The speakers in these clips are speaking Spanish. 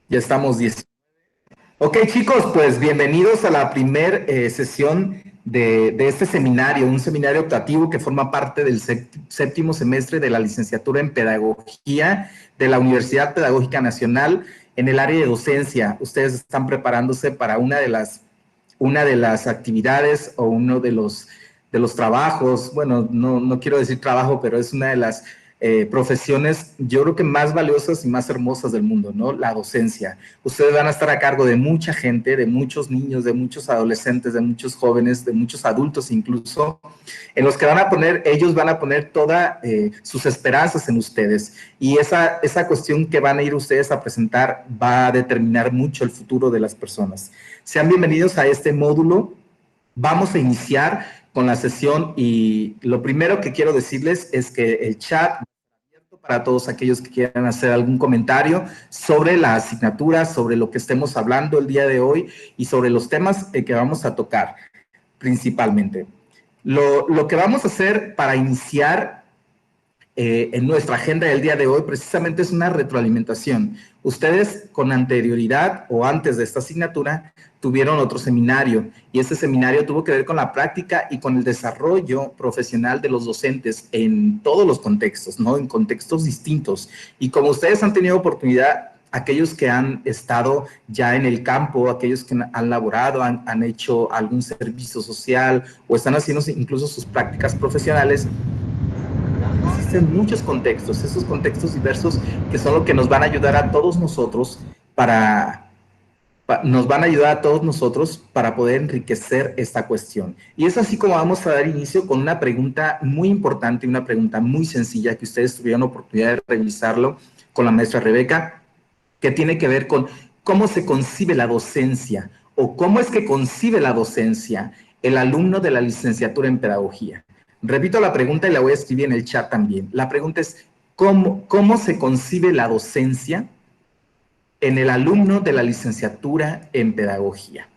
Ya estamos 10. Ok, chicos, pues bienvenidos a la primer sesión de este seminario, un seminario optativo que forma parte del séptimo semestre de la licenciatura en Pedagogía de la Universidad Pedagógica Nacional en el área de docencia. Ustedes están preparándose para una de las actividades o uno de los trabajos, bueno, no quiero decir trabajo, pero es una de las profesiones, yo creo que más valiosas y más hermosas del mundo, ¿no? La docencia. Ustedes van a estar a cargo de mucha gente, de muchos niños, de muchos adolescentes, de muchos jóvenes, de muchos adultos incluso, en los que ellos van a poner todas sus esperanzas en ustedes. Y esa cuestión que van a ir ustedes a presentar va a determinar mucho el futuro de las personas. Sean bienvenidos a este módulo. Vamos a iniciar con la sesión y lo primero que quiero decirles es que el chat para todos aquellos que quieran hacer algún comentario sobre la asignatura, sobre lo que estemos hablando el día de hoy y sobre los temas que vamos a tocar principalmente. Lo que vamos a hacer para iniciar en nuestra agenda del día de hoy precisamente es una retroalimentación. Ustedes con anterioridad o antes de esta asignatura tuvieron otro seminario y ese seminario tuvo que ver con la práctica y con el desarrollo profesional de los docentes en todos los contextos, ¿no? En contextos distintos. Y como ustedes han tenido oportunidad, aquellos que han estado ya en el campo, aquellos que han laborado, han hecho algún servicio social o están haciendo incluso sus prácticas profesionales, existen muchos contextos, esos contextos diversos que son lo que nos van a ayudar a todos nosotros nos van a ayudar a todos nosotros para poder enriquecer esta cuestión. Y es así como vamos a dar inicio con una pregunta muy importante, una pregunta muy sencilla que ustedes tuvieron oportunidad de revisarlo con la maestra Rebeca, que tiene que ver con cómo se concibe la docencia o cómo es que concibe la docencia el alumno de la licenciatura en pedagogía. Repito la pregunta y la voy a escribir en el chat también. La pregunta es, ¿cómo se concibe la docencia en el alumno de la licenciatura en pedagogía?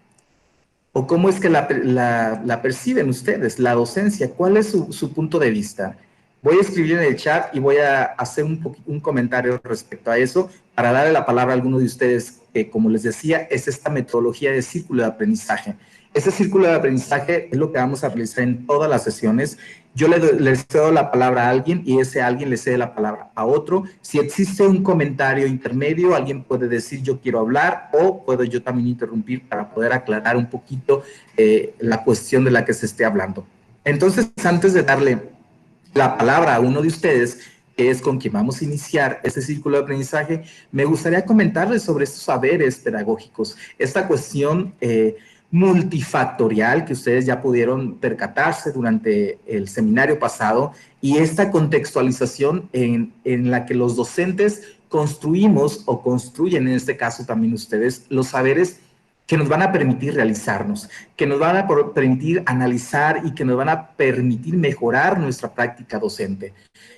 ¿O cómo es que la perciben ustedes, la docencia? ¿Cuál es su punto de vista? Voy a escribir en el chat y voy a hacer un comentario respecto a eso para darle la palabra a alguno de ustedes que, como les decía, es esta metodología de círculo de aprendizaje. Ese círculo de aprendizaje es lo que vamos a realizar en todas las sesiones. Yo les cedo la palabra a alguien y ese alguien le cede la palabra a otro. Si existe un comentario intermedio, alguien puede decir yo quiero hablar o puedo yo también interrumpir para poder aclarar un poquito la cuestión de la que se esté hablando. Entonces, antes de darle la palabra a uno de ustedes, que es con quien vamos a iniciar este círculo de aprendizaje, me gustaría comentarles sobre estos saberes pedagógicos, esta cuestión multifactorial que ustedes ya pudieron percatarse durante el seminario pasado y esta contextualización en la que los docentes construimos o construyen, en este caso también ustedes, los saberes que nos van a permitir realizarnos, que nos van a permitir analizar y que nos van a permitir mejorar nuestra práctica docente.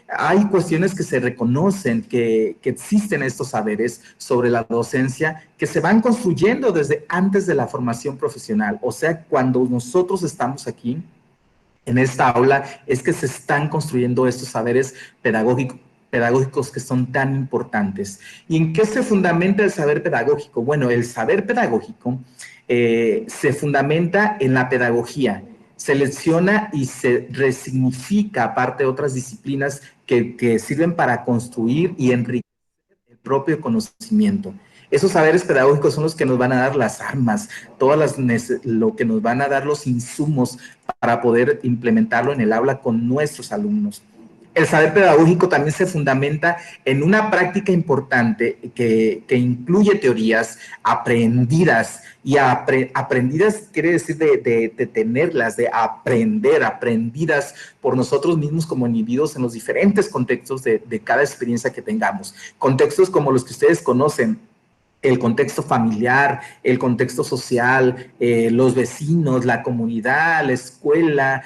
Hay cuestiones que se reconocen, que existen estos saberes sobre la docencia, que se van construyendo desde antes de la formación profesional. O sea, cuando nosotros estamos aquí en esta aula, es que se están construyendo estos saberes pedagógicos que son tan importantes. ¿Y en qué se fundamenta el saber pedagógico? Bueno, el saber pedagógico se fundamenta en la pedagogía, selecciona y se resignifica aparte de otras disciplinas que sirven para construir y enriquecer el propio conocimiento. Esos saberes pedagógicos son los que nos van a dar las armas, lo que nos van a dar los insumos para poder implementarlo en el aula con nuestros alumnos. El saber pedagógico también se fundamenta en una práctica importante que incluye teorías aprendidas, y aprendidas quiere decir de tenerlas, de aprender, aprendidas por nosotros mismos como individuos en los diferentes contextos de cada experiencia que tengamos. Contextos como los que ustedes conocen, el contexto familiar, el contexto social, los vecinos, la comunidad, la escuela,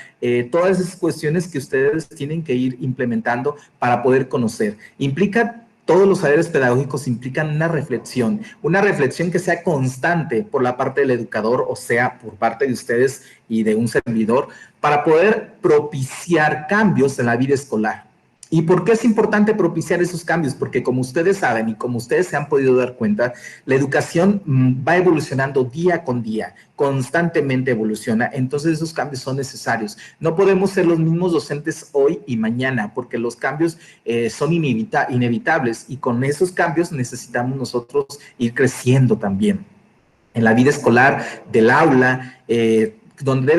todas esas cuestiones que ustedes tienen que ir implementando para poder conocer. Implica, todos los saberes pedagógicos implican una reflexión que sea constante por la parte del educador, o sea, por parte de ustedes y de un servidor, para poder propiciar cambios en la vida escolar. ¿Y por qué es importante propiciar esos cambios? Porque como ustedes saben y como ustedes se han podido dar cuenta, la educación va evolucionando día con día, constantemente evoluciona, entonces esos cambios son necesarios. No podemos ser los mismos docentes hoy y mañana, porque los cambios son inevitables y con esos cambios necesitamos nosotros ir creciendo también en la vida escolar del aula, donde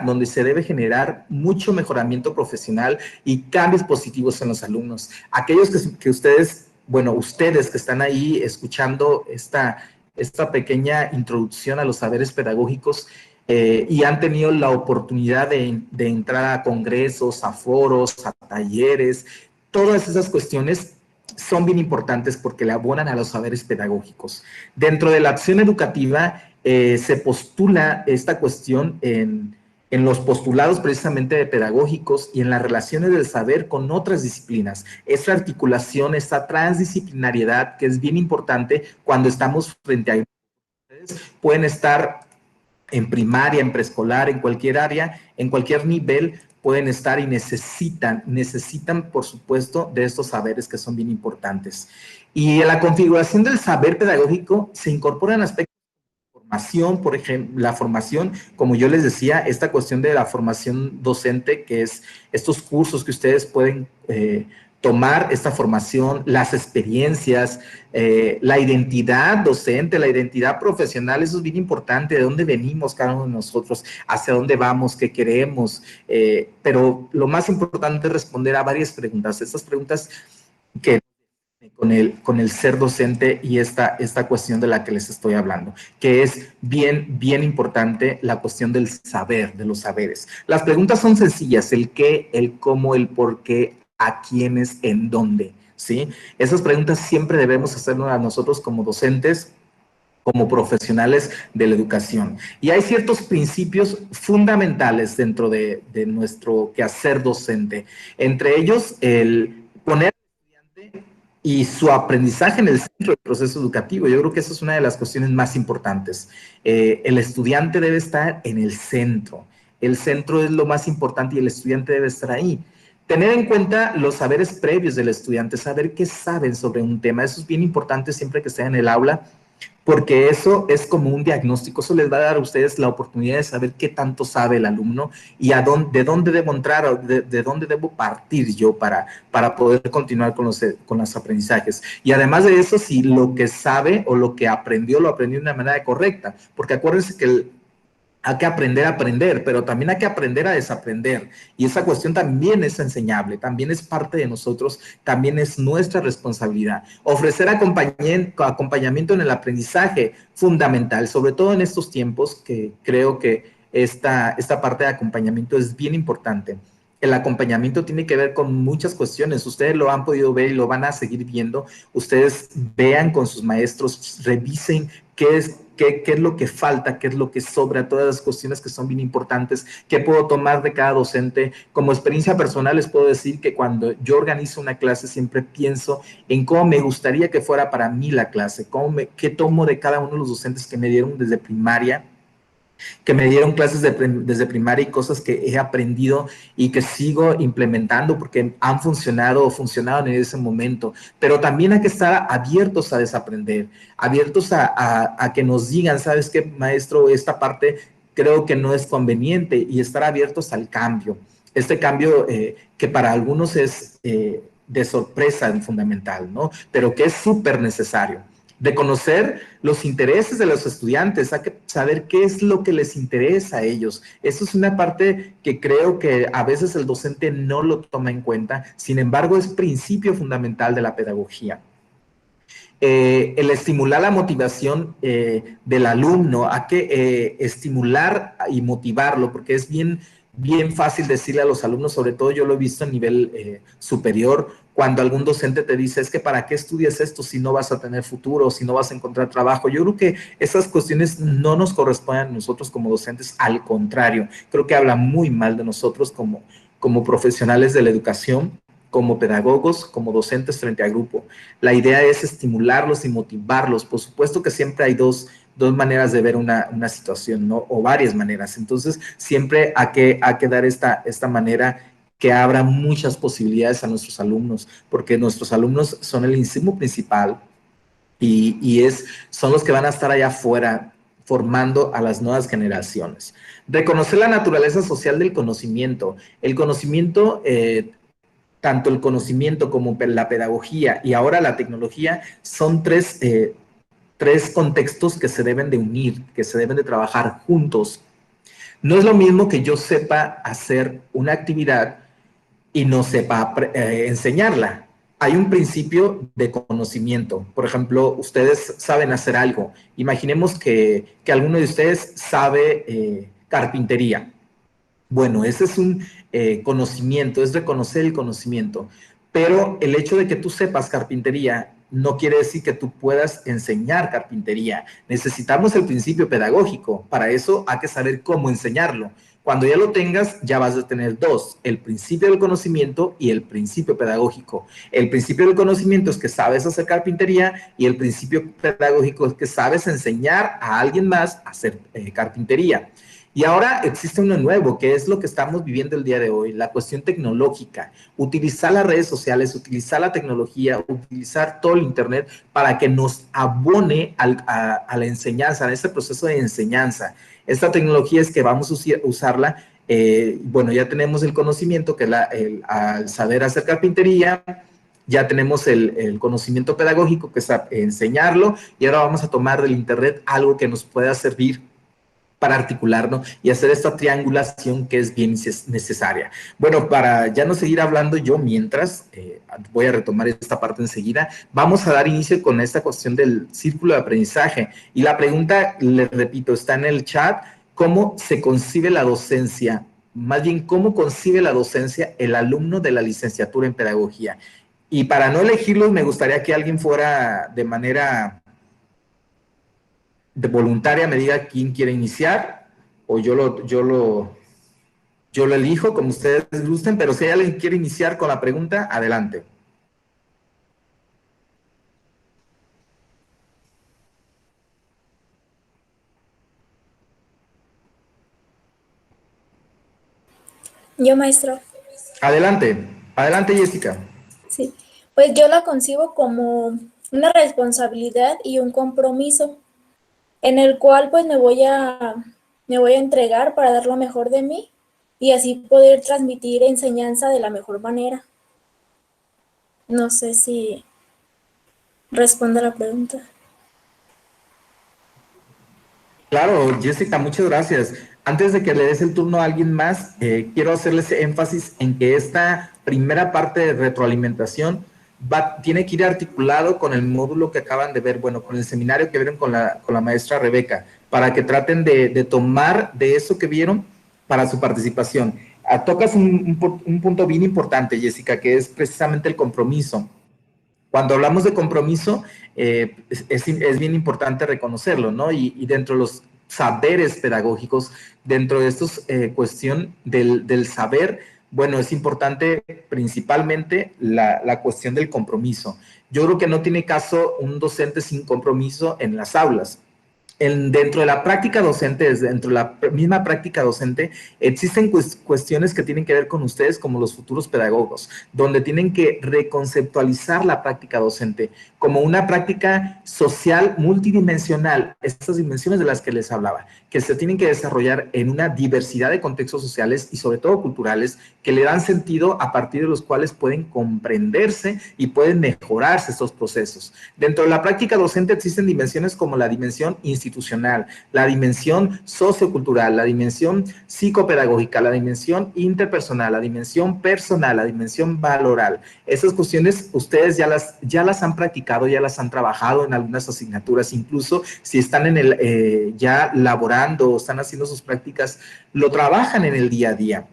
donde se debe generar mucho mejoramiento profesional y cambios positivos en los alumnos. Aquellos que ustedes, bueno, ustedes que están ahí escuchando esta pequeña introducción a los saberes pedagógicos, y han tenido la oportunidad de entrar a congresos, a foros, a talleres, todas esas cuestiones son bien importantes porque le abonan a los saberes pedagógicos. Dentro de la acción educativa se postula esta cuestión en los postulados precisamente de pedagógicos y en las relaciones del saber con otras disciplinas. Esta articulación, esta transdisciplinariedad que es bien importante cuando estamos frente a ustedes, pueden estar en primaria, en preescolar, en cualquier área, en cualquier nivel, pueden estar y necesitan, por supuesto, de estos saberes que son bien importantes. Y en la configuración del saber pedagógico se incorporan aspectos de formación, por ejemplo, la formación, como yo les decía, esta cuestión de la formación docente, que es estos cursos que ustedes pueden tomar esta formación, las experiencias, la identidad docente, la identidad profesional, eso es bien importante, de dónde venimos cada uno de nosotros, hacia dónde vamos, qué queremos, pero lo más importante es responder a varias preguntas, estas preguntas que con el ser docente y esta cuestión de la que les estoy hablando, que es bien importante la cuestión del saber, de los saberes. Las preguntas son sencillas, el qué, el cómo, el por qué, a quiénes, en dónde, ¿sí? Esas preguntas siempre debemos hacernos a nosotros como docentes, como profesionales de la educación. Y hay ciertos principios fundamentales dentro de nuestro quehacer docente. Entre ellos, el poner y su aprendizaje en el centro del proceso educativo. Yo creo que esa es una de las cuestiones más importantes. El estudiante debe estar en el centro. El centro es lo más importante y el estudiante debe estar ahí. Tener en cuenta los saberes previos del estudiante, saber qué saben sobre un tema. Eso es bien importante siempre que esté en el aula, porque eso es como un diagnóstico, eso les va a dar a ustedes la oportunidad de saber qué tanto sabe el alumno y de dónde debo entrar o de dónde debo partir yo para poder continuar con los aprendizajes. Y además de eso, si lo que sabe o lo que aprendió, lo aprendió de una manera correcta, porque acuérdense que hay que aprender a aprender, pero también hay que aprender a desaprender. Y esa cuestión también es enseñable, también es parte de nosotros, también es nuestra responsabilidad. Ofrecer acompañamiento en el aprendizaje, fundamental, sobre todo en estos tiempos que creo que esta parte de acompañamiento es bien importante. El acompañamiento tiene que ver con muchas cuestiones. Ustedes lo han podido ver y lo van a seguir viendo. Ustedes vean con sus maestros, revisen qué es lo que falta, qué es lo que sobra, todas las cuestiones que son bien importantes, qué puedo tomar de cada docente. Como experiencia personal les puedo decir que cuando yo organizo una clase siempre pienso en cómo me gustaría que fuera para mí la clase, qué tomo de cada uno de los docentes que me dieron desde primaria, que me dieron clases desde primaria y cosas que he aprendido y que sigo implementando porque han funcionado o funcionaron en ese momento. Pero también hay que estar abiertos a desaprender, abiertos a que nos digan, ¿sabes qué, maestro? Esta parte creo que no es conveniente y estar abiertos al cambio. Este cambio que para algunos es de sorpresa fundamental, ¿no? Pero que es súper necesario de conocer los intereses de los estudiantes, hay que saber qué es lo que les interesa a ellos. Eso es una parte que creo que a veces el docente no lo toma en cuenta, sin embargo es principio fundamental de la pedagogía. El estimular la motivación del alumno, hay que estimular y motivarlo, porque es bien fácil decirle a los alumnos, sobre todo yo lo he visto a nivel superior, cuando algún docente te dice, es que para qué estudias esto si no vas a tener futuro, si no vas a encontrar trabajo. Yo creo que esas cuestiones no nos corresponden a nosotros como docentes, al contrario, creo que habla muy mal de nosotros como profesionales de la educación, como pedagogos, como docentes frente a grupo. La idea es estimularlos y motivarlos. Por supuesto que siempre hay dos maneras de ver una situación, ¿no? O varias maneras. Entonces, siempre hay que dar esta manera que abra muchas posibilidades a nuestros alumnos, porque nuestros alumnos son el insumo principal son los que van a estar allá afuera formando a las nuevas generaciones. Reconocer la naturaleza social del conocimiento. El conocimiento, tanto el conocimiento como la pedagogía y ahora la tecnología, son tres contextos que se deben de unir, que se deben de trabajar juntos. No es lo mismo que yo sepa hacer una actividad y no sepa enseñarla. Hay un principio de conocimiento. Por ejemplo, ustedes saben hacer algo. Imaginemos que alguno de ustedes sabe carpintería. Bueno, ese es un conocimiento, es reconocer el conocimiento. Pero el hecho de que tú sepas carpintería no quiere decir que tú puedas enseñar carpintería. Necesitamos el principio pedagógico. Para eso hay que saber cómo enseñarlo. Cuando ya lo tengas, ya vas a tener dos, el principio del conocimiento y el principio pedagógico. El principio del conocimiento es que sabes hacer carpintería y el principio pedagógico es que sabes enseñar a alguien más a hacer carpintería. Y ahora existe uno nuevo, que es lo que estamos viviendo el día de hoy, la cuestión tecnológica. Utilizar las redes sociales, utilizar la tecnología, utilizar todo el Internet para que nos abone a la enseñanza, a ese proceso de enseñanza. Esta tecnología es que vamos a usarla, bueno, ya tenemos el conocimiento, que es al saber hacer carpintería, ya tenemos el conocimiento pedagógico, que es enseñarlo, y ahora vamos a tomar del Internet algo que nos pueda servir para articularlo y hacer esta triangulación que es bien necesaria. Bueno, para ya no seguir hablando yo mientras, voy a retomar esta parte enseguida, vamos a dar inicio con esta cuestión del círculo de aprendizaje. Y la pregunta, les repito, está en el chat: ¿cómo se concibe la docencia? Más bien, ¿cómo concibe la docencia el alumno de la licenciatura en pedagogía? Y para no elegirlos, me gustaría que alguien fuera de manera de voluntaria, me diga quién quiere iniciar, o yo lo elijo, como ustedes gusten, pero si alguien quiere iniciar con la pregunta, adelante. Yo, maestro. Adelante, adelante, Jessica. Sí, pues yo la concibo como una responsabilidad y un compromiso en el cual pues me voy a entregar para dar lo mejor de mí y así poder transmitir enseñanza de la mejor manera. No sé si responde a la pregunta. Claro, Jessica, muchas gracias. Antes de que le des el turno a alguien más, quiero hacerles énfasis en que esta primera parte de retroalimentación tiene que ir articulado con el módulo que acaban de ver, bueno, con el seminario que vieron con la maestra Rebeca, para que traten de tomar de eso que vieron para su participación. Tocas un punto bien importante, Jessica, que es precisamente el compromiso. Cuando hablamos de compromiso, es bien importante reconocerlo, ¿no? Y dentro de los saberes pedagógicos, dentro de esta cuestión del saber, bueno, es importante principalmente la cuestión del compromiso. Yo creo que no tiene caso un docente sin compromiso en las aulas. Dentro de la práctica docente, dentro de la misma práctica docente, existen cuestiones que tienen que ver con ustedes como los futuros pedagogos, donde tienen que reconceptualizar la práctica docente como una práctica social multidimensional, estas dimensiones de las que les hablaba, que se tienen que desarrollar en una diversidad de contextos sociales y sobre todo culturales que le dan sentido a partir de los cuales pueden comprenderse y pueden mejorarse estos procesos. Dentro de la práctica docente existen dimensiones como la dimensión institucional, la dimensión sociocultural, la dimensión psicopedagógica, la dimensión interpersonal, la dimensión personal, la dimensión valoral. Esas cuestiones ustedes ya las han practicado, ya las han trabajado en algunas asignaturas, incluso si están ya laborando o están haciendo sus prácticas, lo trabajan en el día a día.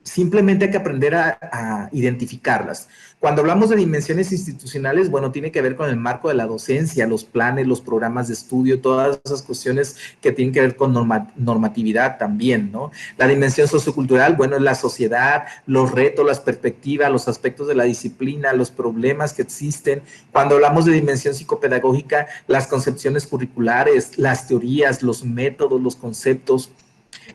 Simplemente hay que aprender a identificarlas. Cuando hablamos de dimensiones institucionales, bueno, tiene que ver con el marco de la docencia, los planes, los programas de estudio, todas esas cuestiones que tienen que ver con normatividad también, ¿no? La dimensión sociocultural, bueno, es la sociedad, los retos, las perspectivas, los aspectos de la disciplina, los problemas que existen. Cuando hablamos de dimensión psicopedagógica, las concepciones curriculares, las teorías, los métodos, los conceptos.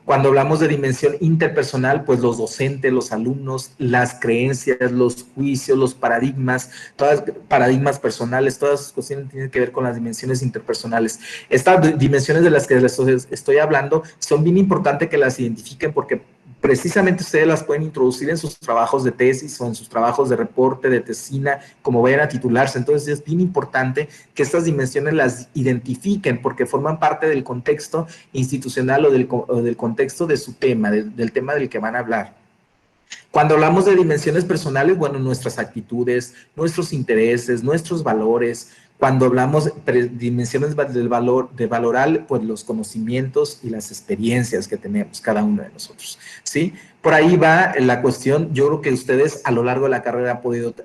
Cuando hablamos de dimensión interpersonal, pues los docentes, los alumnos, las creencias, los juicios, los paradigmas, todas paradigmas personales, todas esas cuestiones tienen que ver con las dimensiones interpersonales. Estas dimensiones de las que les estoy hablando son bien importantes que las identifiquen porque precisamente ustedes las pueden introducir en sus trabajos de tesis o en sus trabajos de reporte, de tesina, como vayan a titularse. Entonces es bien importante que estas dimensiones las identifiquen porque forman parte del contexto institucional o del contexto de su tema, del tema del que van a hablar. Cuando hablamos de dimensiones personales, bueno, nuestras actitudes, nuestros intereses, nuestros valores. Cuando hablamos de dimensiones del valor, de valorar, pues los conocimientos y las experiencias que tenemos cada uno de nosotros, ¿sí? Por ahí va la cuestión. Yo creo que ustedes a lo largo de la carrera han podido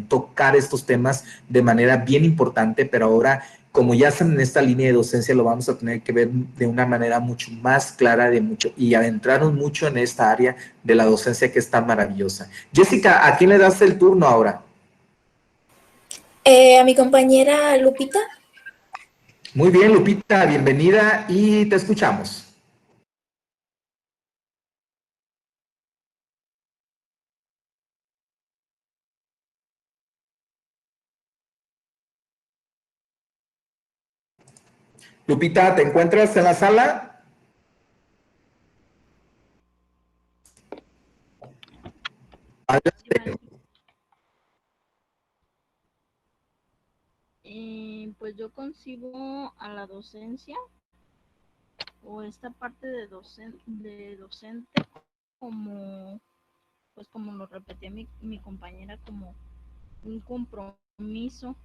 tocar estos temas de manera bien importante, pero ahora como ya están en esta línea de docencia, lo vamos a tener que ver de una manera mucho más clara y adentrarnos mucho en esta área de la docencia que es tan maravillosa. Jessica, ¿a quién le das el turno ahora? A mi compañera Lupita. Muy bien, Lupita, bienvenida y te escuchamos. Lupita, ¿te encuentras en la sala? Adelante. Pues yo concibo a la docencia o esta parte de docente como, pues como lo repetía mi compañera, como un compromiso,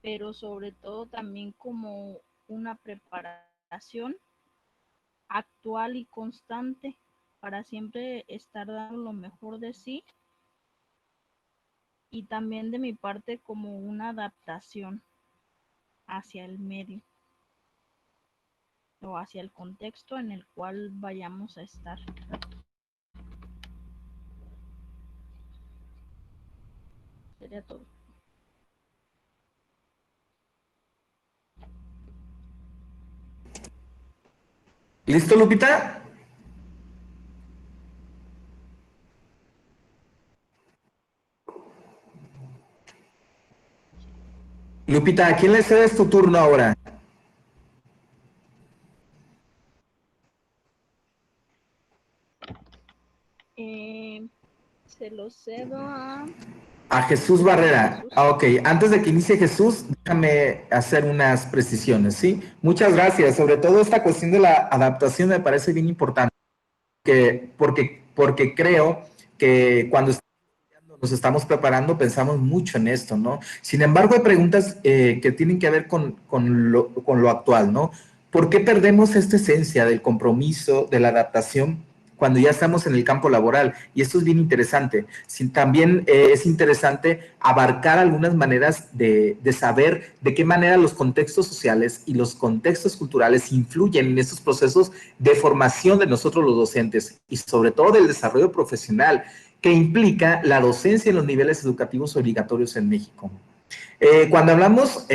pero sobre todo también como una preparación actual y constante para siempre estar dando lo mejor de sí, y también de mi parte como una adaptación hacia el medio o hacia el contexto en el cual vayamos a estar. Sería todo. ¿Listo, Lupita? Lupita, ¿a quién le cedes tu turno ahora? Se lo cedo A Jesús Barrera. Jesús. Ah, ok, antes de que inicie Jesús, déjame hacer unas precisiones, ¿sí? Muchas gracias. Sobre todo esta cuestión de la adaptación me parece bien importante, porque creo que cuando nos estamos preparando pensamos mucho en esto, ¿no? Sin embargo, hay preguntas que tienen que ver con lo actual, ¿no? ¿Por qué perdemos esta esencia del compromiso, de la adaptación cuando ya estamos en el campo laboral? Y esto es bien interesante. También es interesante abarcar algunas maneras de saber de qué manera los contextos sociales y los contextos culturales influyen en estos procesos de formación de nosotros los docentes y sobre todo del desarrollo profesional que implica la docencia en los niveles educativos obligatorios en México. Cuando hablamos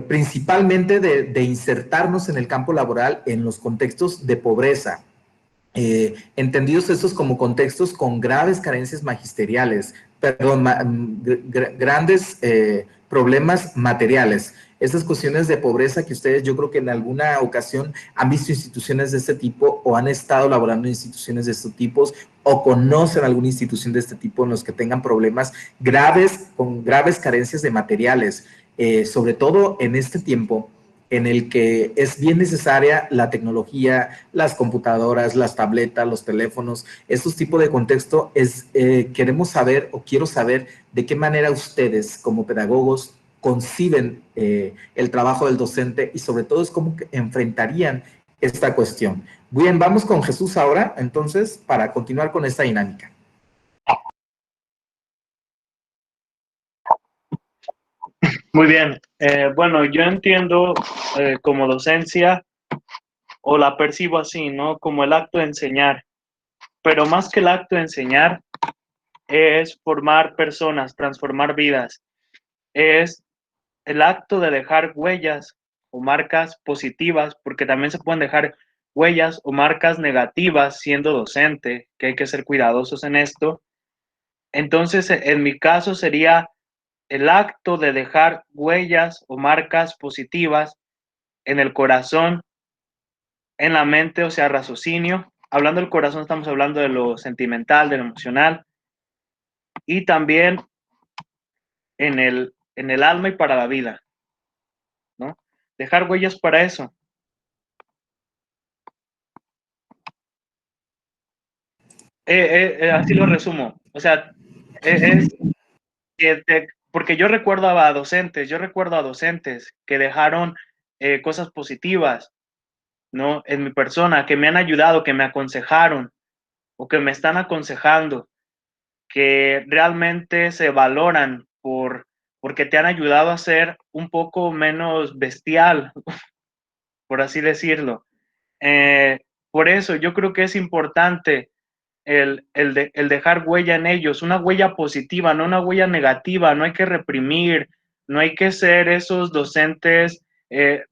principalmente de insertarnos en el campo laboral en los contextos de pobreza, entendidos estos como contextos con graves carencias magisteriales, perdón, grandes problemas materiales. Esas cuestiones de pobreza que ustedes yo creo que en alguna ocasión han visto instituciones de este tipo o han estado laborando en instituciones de estos tipos o conocen alguna institución de este tipo en los que tengan problemas graves, con graves carencias de materiales, sobre todo en este tiempo en el que es bien necesaria la tecnología, las computadoras, las tabletas, los teléfonos, estos tipos de contexto, queremos saber o quiero saber de qué manera ustedes como pedagogos conciben el trabajo del docente y sobre todo es cómo enfrentarían esta cuestión. Bien, vamos con Jesús ahora, entonces, para continuar con esta dinámica. Muy bien. Bueno, yo entiendo como docencia, o la percibo así, ¿no? Como el acto de enseñar. Pero más que el acto de enseñar, es formar personas, transformar vidas. Es el acto de dejar huellas o marcas positivas, porque también se pueden dejar huellas o marcas negativas siendo docente, que hay que ser cuidadosos en esto. Entonces, en mi caso sería el acto de dejar huellas o marcas positivas en el corazón, en la mente, o sea, raciocinio. Hablando del corazón, estamos hablando de lo sentimental, de lo emocional, y también en el alma y para la vida, ¿no? Dejar huellas para eso. Así lo resumo. O sea, es porque yo recuerdo a docentes que dejaron cosas positivas, ¿no? En mi persona, que me han ayudado, que me aconsejaron o que me están aconsejando, que realmente se valoran porque te han ayudado a ser un poco menos bestial, por así decirlo. Por eso yo creo que es importante el dejar huella en ellos, una huella positiva, no una huella negativa. No hay que reprimir, no hay que ser esos docentes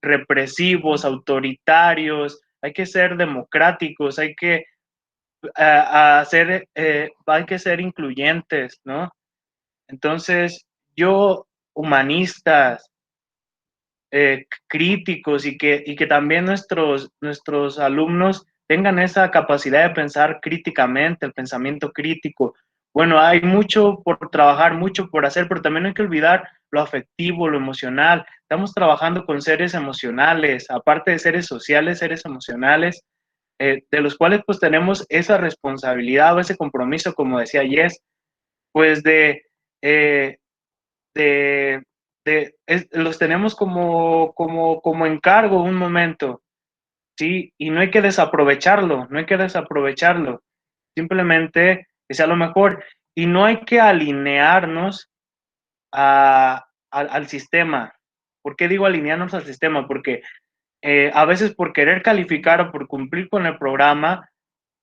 represivos, autoritarios, hay que ser democráticos, hay que hay que ser incluyentes, ¿no? Entonces, humanistas, críticos y que también nuestros alumnos tengan esa capacidad de pensar críticamente, el pensamiento crítico. Bueno, hay mucho por trabajar, mucho por hacer, pero también no hay que olvidar lo afectivo, lo emocional. Estamos trabajando con seres emocionales, aparte de seres sociales, seres emocionales, de los cuales pues tenemos esa responsabilidad o ese compromiso, como decía Jess, pues eh, de, los tenemos como encargo un momento, ¿sí? Y no hay que desaprovecharlo, no hay que desaprovecharlo, simplemente que sea lo mejor. Y no hay que alinearnos al sistema. ¿Por qué digo alinearnos al sistema? Porque a veces por querer calificar o por cumplir con el programa,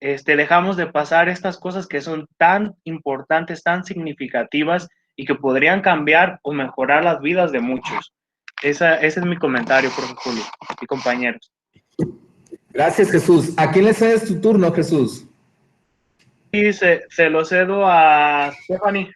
dejamos de pasar estas cosas que son tan importantes, tan significativas y que podrían cambiar o mejorar las vidas de muchos. Ese es mi comentario, profe Julio y compañeros. Gracias, Jesús. ¿A quién le cedes tu turno, Jesús? Y se lo cedo a Stephanie.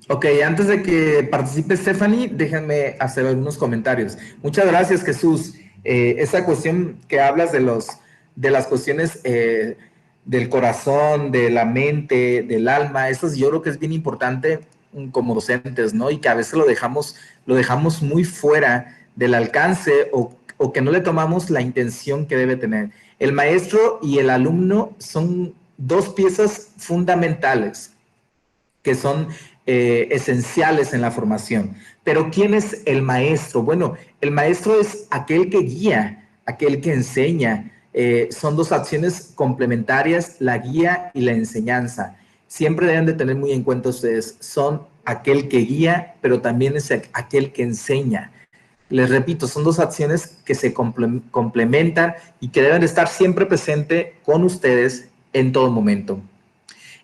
Ok, antes de que participe Stephanie, déjenme hacer algunos comentarios. Muchas gracias, Jesús. Esa cuestión que hablas de las cuestiones del corazón, de la mente, del alma, eso yo creo que es bien importante como docentes, ¿no? Y que a veces lo dejamos muy fuera del alcance o que no le tomamos la intención que debe tener. El maestro y el alumno son dos piezas fundamentales que son esenciales en la formación. Pero ¿quién es el maestro? Bueno, el maestro es aquel que guía, aquel que enseña. Son dos acciones complementarias, la guía y la enseñanza. Siempre deben de tener muy en cuenta ustedes, son aquel que guía, pero también es aquel que enseña. Les repito, son dos acciones que se complementan y que deben de estar siempre presente con ustedes en todo momento.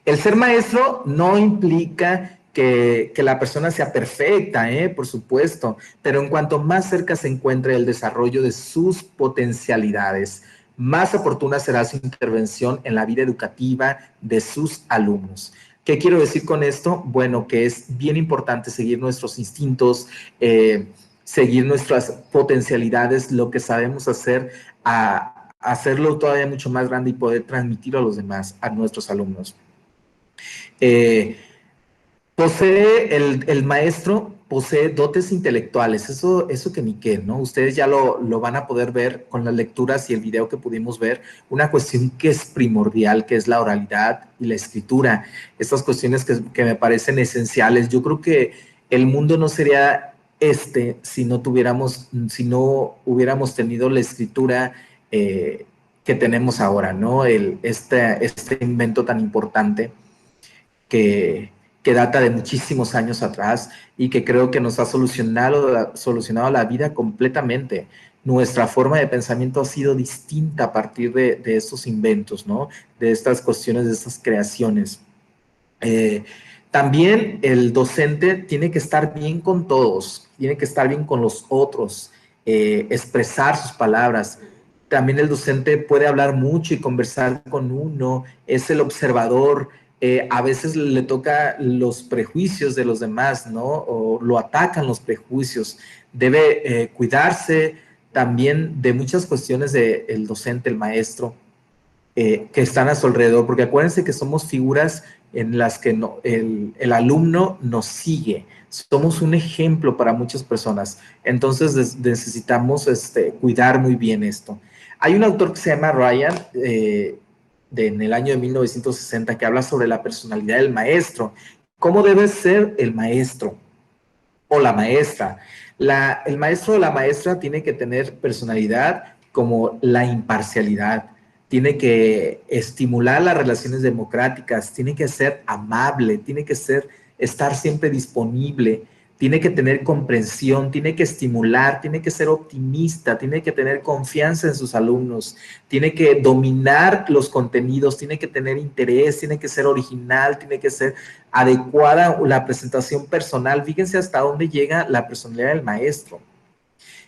El ser maestro no implica que la persona sea perfecta, por supuesto, pero en cuanto más cerca se encuentre el desarrollo de sus potencialidades, más oportuna será su intervención en la vida educativa de sus alumnos. ¿Qué quiero decir con esto? Bueno, que es bien importante seguir nuestros instintos, seguir nuestras potencialidades, lo que sabemos hacer, a hacerlo todavía mucho más grande y poder transmitirlo a los demás, a nuestros alumnos. El maestro posee dotes intelectuales, eso que ni qué, ¿no? Ustedes ya lo van a poder ver con las lecturas y el video que pudimos ver, una cuestión que es primordial, que es la oralidad y la escritura, estas cuestiones que me parecen esenciales. Yo creo que el mundo no sería si no hubiéramos tenido la escritura que tenemos ahora, ¿no? Este invento tan importante que data de muchísimos años atrás y que creo que nos ha solucionado la vida completamente. Nuestra forma de pensamiento ha sido distinta a partir de estos inventos, ¿no? De estas cuestiones, de estas creaciones. También el docente tiene que estar bien con todos, tiene que estar bien con los otros, expresar sus palabras. también el docente puede hablar mucho y conversar con uno, es el observador, a veces le toca los prejuicios de los demás, ¿no? O lo atacan los prejuicios. Debe cuidarse también de muchas cuestiones del docente, el maestro, que están a su alrededor, porque acuérdense que somos figuras en las que el alumno nos sigue, somos un ejemplo para muchas personas, entonces necesitamos cuidar muy bien esto. Hay un autor que se llama Ryan, en el año de 1960, que habla sobre la personalidad del maestro, cómo debe ser el maestro o la maestra. El maestro o la maestra tiene que tener personalidad como la imparcialidad, tiene que estimular las relaciones democráticas, tiene que ser amable, tiene que estar siempre disponible, tiene que tener comprensión, tiene que estimular, tiene que ser optimista, tiene que tener confianza en sus alumnos, tiene que dominar los contenidos, tiene que tener interés, tiene que ser original, tiene que ser adecuada la presentación personal. Fíjense hasta dónde llega la personalidad del maestro.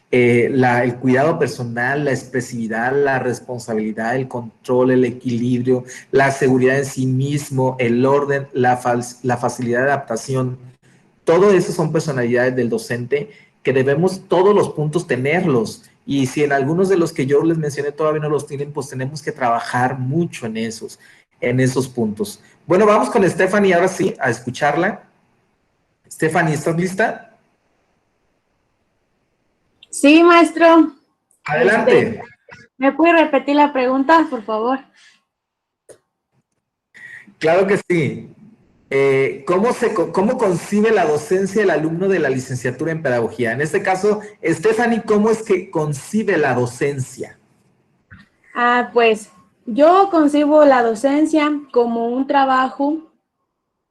El cuidado personal, la expresividad, la responsabilidad, el control, el equilibrio, la seguridad en sí mismo, el orden, la facilidad de adaptación. Todo eso son personalidades del docente que debemos todos los puntos tenerlos. Y si en algunos de los que yo les mencioné todavía no los tienen, pues tenemos que trabajar mucho en esos puntos. Bueno, vamos con Stephanie ahora sí a escucharla. Stephanie, ¿estás lista? Sí, maestro. Adelante. ¿Me puede repetir la pregunta, por favor? Claro que sí. ¿Cómo concibe la docencia el alumno de la licenciatura en pedagogía? En este caso, Stephanie, ¿cómo es que concibe la docencia? Pues yo concibo la docencia como un trabajo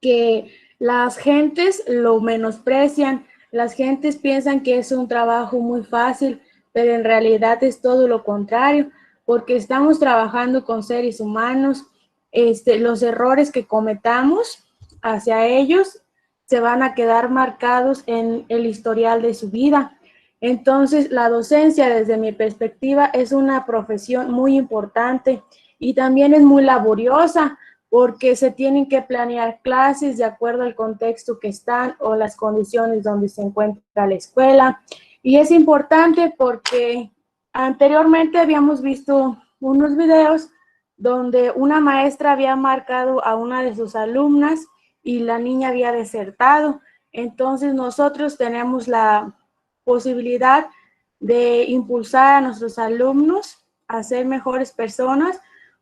que las gentes lo menosprecian, las gentes piensan que es un trabajo muy fácil, pero en realidad es todo lo contrario, porque estamos trabajando con seres humanos. Los errores que cometamos hacia ellos se van a quedar marcados en el historial de su vida. Entonces, la docencia, desde mi perspectiva, es una profesión muy importante y también es muy laboriosa, porque se tienen que planear clases de acuerdo al contexto que están o las condiciones donde se encuentra la escuela. Y es importante porque anteriormente habíamos visto unos videos donde una maestra había marcado a una de sus alumnas y la niña había desertado. Entonces nosotros tenemos la posibilidad de impulsar a nuestros alumnos a ser mejores personas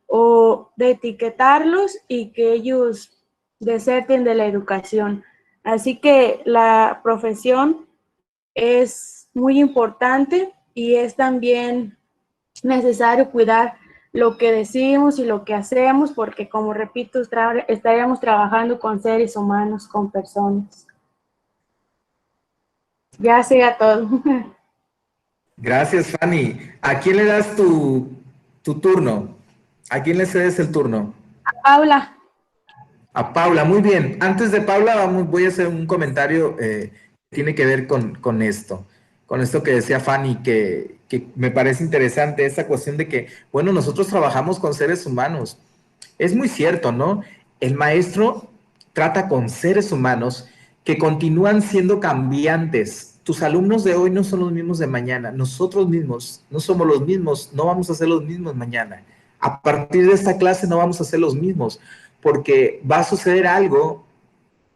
o de etiquetarlos y que ellos deserten de la educación. Así que la profesión es muy importante y es también necesario cuidar lo que decimos y lo que hacemos, porque como repito, estaríamos trabajando con seres humanos, con personas. Ya sea todo. Gracias, Fanny. ¿A quién le das tu turno? ¿A quién le cedes el turno? Paula. A Paula, muy bien. Antes de Paula, voy a hacer un comentario que tiene que ver con esto que decía Fanny, que me parece interesante, esa cuestión de que, bueno, nosotros trabajamos con seres humanos. Es muy cierto, ¿no? El maestro trata con seres humanos que continúan siendo cambiantes. Tus alumnos de hoy no son los mismos de mañana. Nosotros mismos no somos los mismos, no vamos a ser los mismos mañana. A partir de esta clase no vamos a ser los mismos, porque va a suceder algo,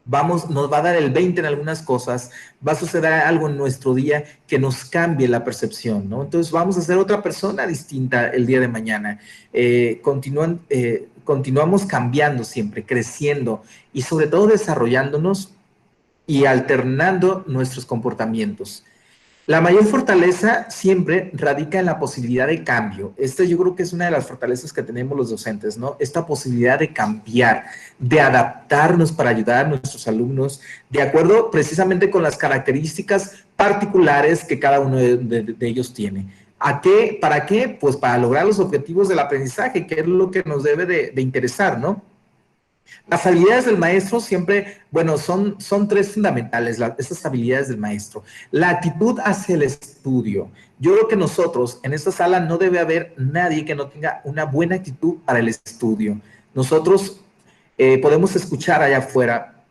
nos va a dar el 20 en algunas cosas, va a suceder algo en nuestro día que nos cambie la percepción, ¿no? Entonces vamos a ser otra persona distinta el día de mañana. Continuamos cambiando siempre, creciendo y sobre todo desarrollándonos y alternando nuestros comportamientos. La mayor fortaleza siempre radica en la posibilidad de cambio. Esta yo creo que es una de las fortalezas que tenemos los docentes, ¿no? Esta posibilidad de cambiar, de adaptarnos para ayudar a nuestros alumnos, de acuerdo precisamente con las características particulares que cada uno de ellos tiene. ¿Para qué? Pues para lograr los objetivos del aprendizaje, que es lo que nos debe de interesar, ¿no? Las habilidades del maestro siempre, bueno, son tres fundamentales, estas habilidades del maestro. La actitud hacia el estudio. Yo creo que nosotros, en esta sala, no debe haber nadie que no tenga una buena actitud para el estudio. Nosotros podemos escuchar allá afuera,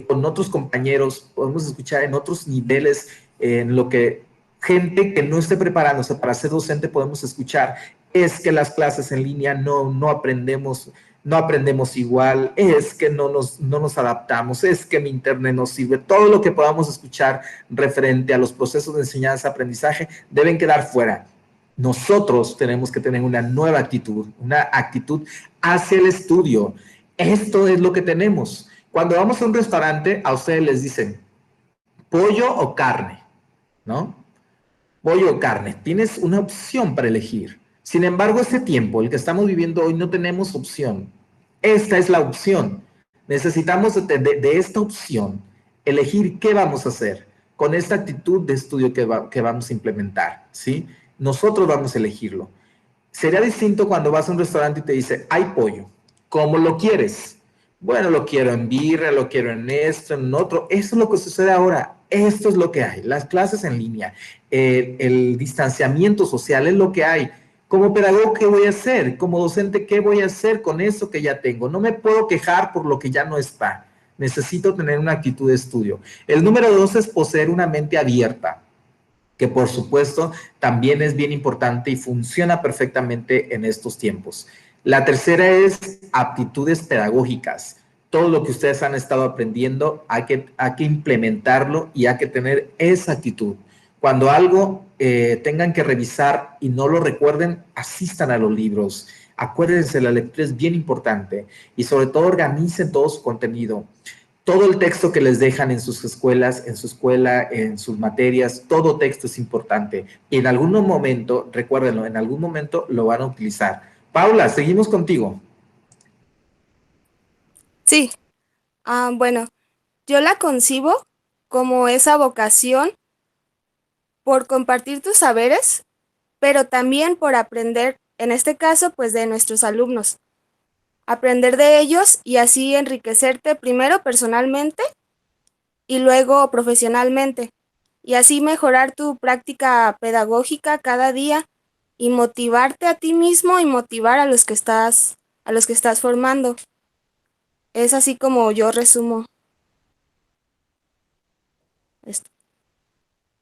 con otros compañeros, podemos escuchar en otros niveles, en lo que gente que no esté preparándose para ser docente podemos escuchar, es que las clases en línea no aprendemos igual, es que no nos adaptamos, es que mi internet no sirve. Todo lo que podamos escuchar referente a los procesos de enseñanza-aprendizaje deben quedar fuera. Nosotros tenemos que tener una nueva actitud, una actitud hacia el estudio. Esto es lo que tenemos. Cuando vamos a un restaurante, a ustedes les dicen, pollo o carne, ¿no? Pollo o carne. Tienes una opción para elegir. Sin embargo, este tiempo, el que estamos viviendo hoy, no tenemos opción. Esta es la opción. Necesitamos de esta opción elegir qué vamos a hacer con esta actitud de estudio que vamos a implementar, ¿sí? Nosotros vamos a elegirlo. Sería distinto cuando vas a un restaurante y te dice, hay pollo. ¿Cómo lo quieres? Bueno, lo quiero en birria, lo quiero en esto, en otro. Eso es lo que sucede ahora. Esto es lo que hay. Las clases en línea, el distanciamiento social es lo que hay. Como pedagogo, ¿qué voy a hacer? Como docente, ¿qué voy a hacer con eso que ya tengo? No me puedo quejar por lo que ya no está. Necesito tener una actitud de estudio. El número 2 es poseer una mente abierta, que por supuesto también es bien importante y funciona perfectamente en estos tiempos. La tercera es aptitudes pedagógicas. Todo lo que ustedes han estado aprendiendo hay que implementarlo y hay que tener esa actitud. Cuando algo tengan que revisar y no lo recuerden, asistan a los libros. Acuérdense, la lectura es bien importante y sobre todo organicen todo su contenido. Todo el texto que les dejan en sus escuelas, en su escuela, en sus materias, todo texto es importante. Y en algún momento, recuérdenlo, en algún momento lo van a utilizar. Paula, seguimos contigo. Sí, bueno, yo la concibo como esa vocación por compartir tus saberes, pero también por aprender, en este caso, pues de nuestros alumnos. Aprender de ellos y así enriquecerte primero personalmente y luego profesionalmente. Y así mejorar tu práctica pedagógica cada día y motivarte a ti mismo y motivar a los que estás formando. Es así como yo resumo esto.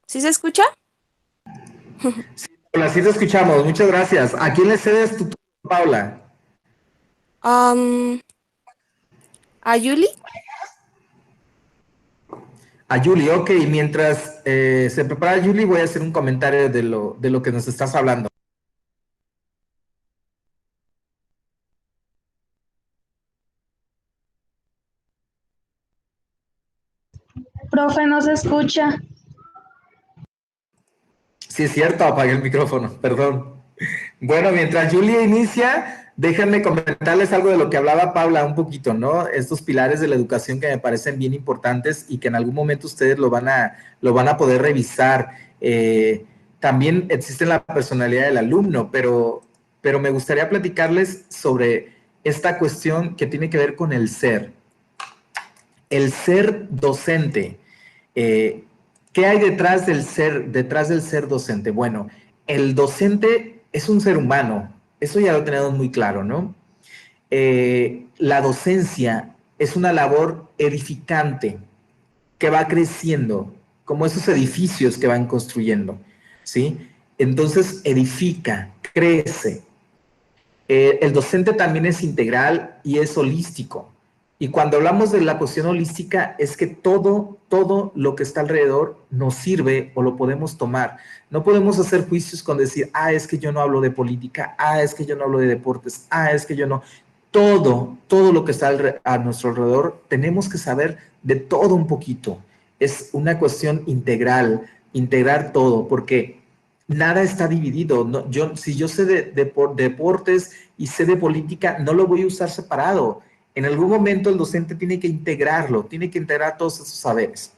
¿Sí se escucha? Paula, sí te escuchamos, muchas gracias. ¿A quién le cedes tu turno, Paula? ¿A Yuli? A Yuli, ok. Mientras se prepara Yuli, voy a hacer un comentario de lo que nos estás hablando. Profe, no se escucha. Sí, es cierto, apagué el micrófono, perdón. Bueno, mientras Julia inicia, déjenme comentarles algo de lo que hablaba Paula un poquito, ¿no? Estos pilares de la educación que me parecen bien importantes y que en algún momento ustedes lo van a poder revisar. También existe la personalidad del alumno, pero me gustaría platicarles sobre esta cuestión que tiene que ver con el ser. El ser docente. ¿Qué hay detrás del ser docente? Bueno, el docente es un ser humano, eso ya lo tenemos muy claro, ¿no? La docencia es una labor edificante que va creciendo, como esos edificios que van construyendo, ¿sí? Entonces edifica, crece. El docente también es integral y es holístico. Y cuando hablamos de la cuestión holística es que todo lo que está alrededor nos sirve o lo podemos tomar. No podemos hacer juicios con decir, es que yo no hablo de política, es que yo no hablo de deportes, es que yo no. Todo lo que está a nuestro alrededor, tenemos que saber de todo un poquito. Es una cuestión integral, integrar todo, porque nada está dividido. No, si yo sé de deportes y sé de política, no lo voy a usar separado. En algún momento el docente tiene que integrarlo, tiene que integrar todos esos saberes.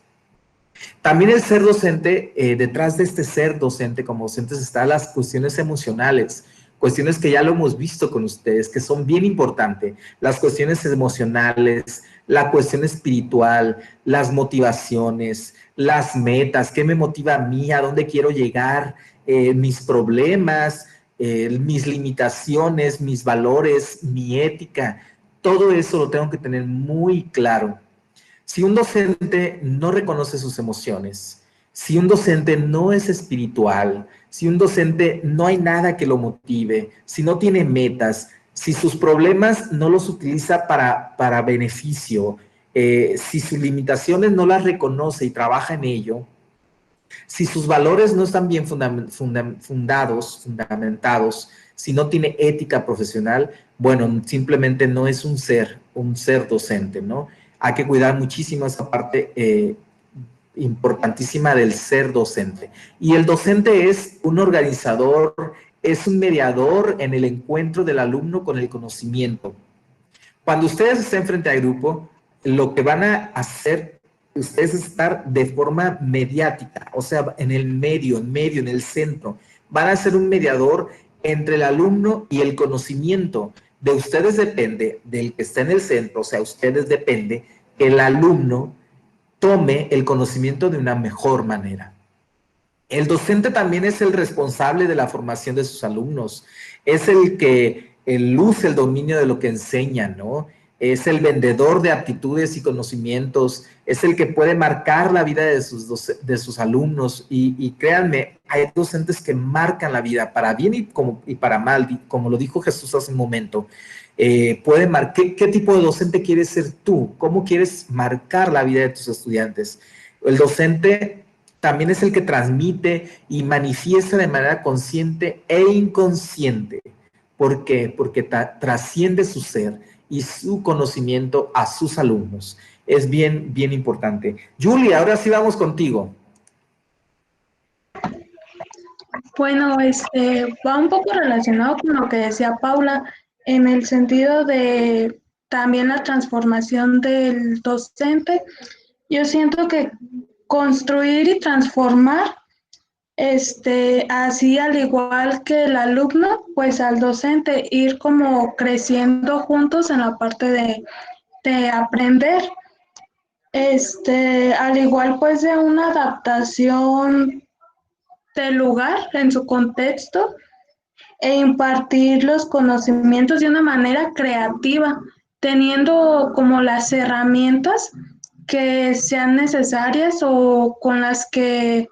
También el ser docente, detrás de este ser docente como docentes están las cuestiones emocionales. cuestiones que ya lo hemos visto con ustedes, que son bien importantes, las cuestiones emocionales, la cuestión espiritual, las motivaciones, las metas, qué me motiva a mí, a dónde quiero llegar, mis problemas, mis limitaciones, mis valores, mi ética, todo eso lo tengo que tener muy claro. Si un docente no reconoce sus emociones, si un docente no es espiritual, si un docente no hay nada que lo motive, si no tiene metas, si sus problemas no los utiliza para beneficio, si sus limitaciones no las reconoce y trabaja en ello, si sus valores no están bien fundamentados, si no tiene ética profesional, bueno, simplemente no es un ser docente, ¿no? Hay que cuidar muchísimo esa parte importantísima del ser docente. Y el docente es un organizador, es un mediador en el encuentro del alumno con el conocimiento. Cuando ustedes estén frente al grupo, lo que van a hacer ustedes es estar de forma mediática, o sea, en el medio, en el centro. Van a ser un mediador entre el alumno y el conocimiento. De ustedes depende, del que está en el centro, o sea, ustedes depende que el alumno tome el conocimiento de una mejor manera. El docente también es el responsable de la formación de sus alumnos, es el que luce el dominio de lo que enseña, ¿no? Es el vendedor de aptitudes y conocimientos, es el que puede marcar la vida de sus alumnos y créanme, hay docentes que marcan la vida para bien y para mal, como lo dijo Jesús hace un momento. ¿Qué tipo de docente quieres ser tú? ¿Cómo quieres marcar la vida de tus estudiantes? El docente también es el que transmite y manifiesta de manera consciente e inconsciente. ¿Por qué? Porque trasciende su ser y su conocimiento a sus alumnos. Es bien, bien importante. Julie, ahora sí vamos contigo. Bueno, va un poco relacionado con lo que decía Paula, en el sentido de también la transformación del docente. Yo siento que construir y transformar, así al igual que el alumno, pues al docente ir como creciendo juntos en la parte de aprender, al igual pues de una adaptación del lugar en su contexto e impartir los conocimientos de una manera creativa, teniendo como las herramientas que sean necesarias o con las que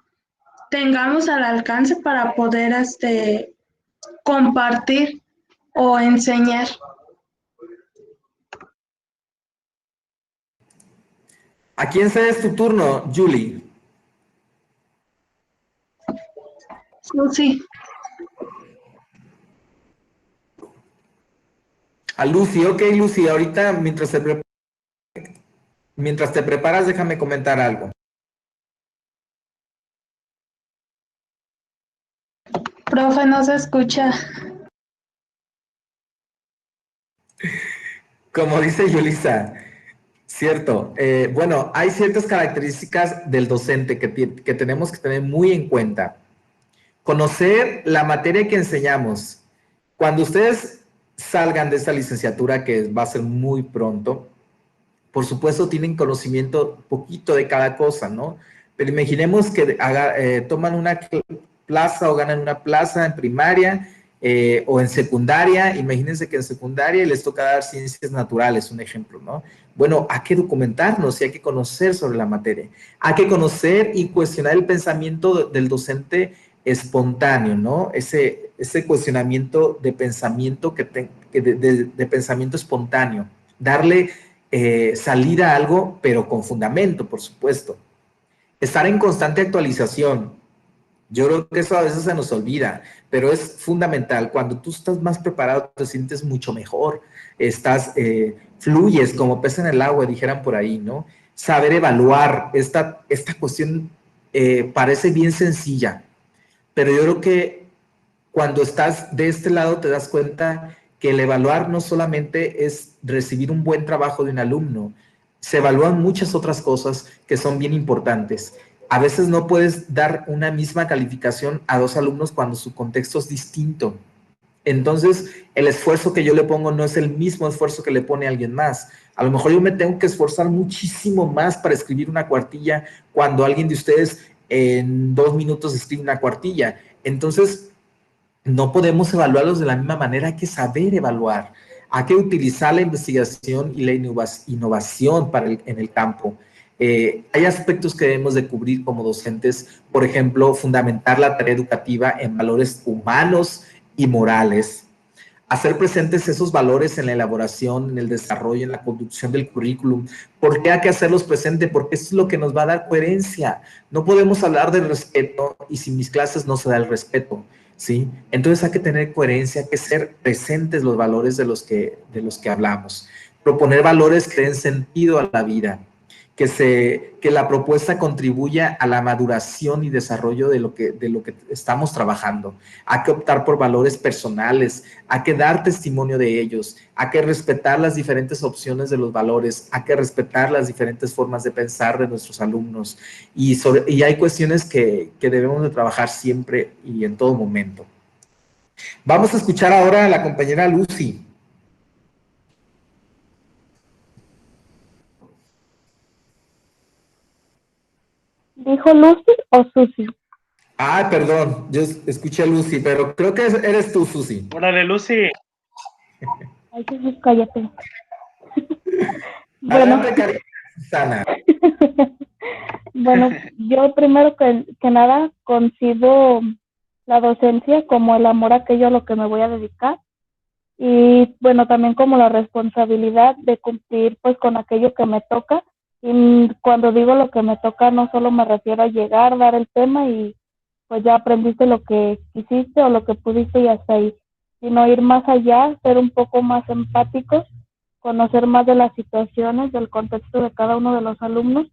tengamos al alcance para poder compartir o enseñar. ¿A quién cedes tu turno, Julie? Sí. A Lucy, ok, Lucy, ahorita mientras te preparas, déjame comentar algo. Profe, no se escucha. Como dice Yulisa, cierto. Bueno, hay ciertas características del docente que tenemos que tener muy en cuenta. Conocer la materia que enseñamos. Cuando ustedes salgan de esta licenciatura, que va a ser muy pronto, por supuesto tienen conocimiento poquito de cada cosa, ¿no? Pero imaginemos que toman una plaza o ganan una plaza en primaria o en secundaria. Imagínense que en secundaria les toca dar ciencias naturales, un ejemplo, ¿no? Bueno, hay que documentarnos y hay que conocer sobre la materia. Hay que conocer y cuestionar el pensamiento del docente espontáneo, ¿no? Ese cuestionamiento de pensamiento de pensamiento espontáneo. Darle salida a algo, pero con fundamento, por supuesto. Estar en constante actualización. Yo creo que eso a veces se nos olvida, pero es fundamental. Cuando tú estás más preparado, te sientes mucho mejor. Fluyes como pez en el agua, dijeran por ahí, ¿no? Saber evaluar. Esta cuestión parece bien sencilla, pero yo creo que cuando estás de este lado te das cuenta que el evaluar no solamente es recibir un buen trabajo de un alumno, se evalúan muchas otras cosas que son bien importantes. A veces no puedes dar una misma calificación a dos alumnos cuando su contexto es distinto. Entonces, el esfuerzo que yo le pongo no es el mismo esfuerzo que le pone alguien más. A lo mejor yo me tengo que esforzar muchísimo más para escribir una cuartilla cuando alguien de ustedes en 2 minutos escribe una cuartilla. Entonces, no podemos evaluarlos de la misma manera, hay que saber evaluar, hay que utilizar la investigación y la innovación en el campo. Hay aspectos que debemos de cubrir como docentes, por ejemplo, fundamentar la tarea educativa en valores humanos y morales, hacer presentes esos valores en la elaboración, en el desarrollo, en la conducción del currículum. ¿Por qué hay que hacerlos presentes? Porque eso es lo que nos va a dar coherencia. No podemos hablar del respeto y sin mis clases no se da el respeto, ¿sí? Entonces hay que tener coherencia, hay que ser presentes los valores de los que hablamos. Proponer valores que den sentido a la vida, que la propuesta contribuya a la maduración y desarrollo de lo que estamos trabajando. Hay que optar por valores personales, hay que dar testimonio de ellos, hay que respetar las diferentes opciones de los valores, hay que respetar las diferentes formas de pensar de nuestros alumnos y hay cuestiones que debemos de trabajar siempre y en todo momento. Vamos a escuchar ahora a la compañera Lucy. ¿Dijo Lucy o Susi? Ah, perdón, yo escuché a Lucy, pero creo que eres tú, Susi. Órale, Lucy. Ay, Jesús, cállate. Bueno, Adelante, Karina, Susana. bueno, yo primero que nada concibo la docencia como el amor a aquello a lo que me voy a dedicar y bueno, también como la responsabilidad de cumplir pues con aquello que me toca. Y cuando digo lo que me toca, no solo me refiero a llegar, dar el tema y pues ya aprendiste lo que quisiste o lo que pudiste y hasta ahí, sino ir más allá, ser un poco más empáticos, conocer más de las situaciones, del contexto de cada uno de los alumnos,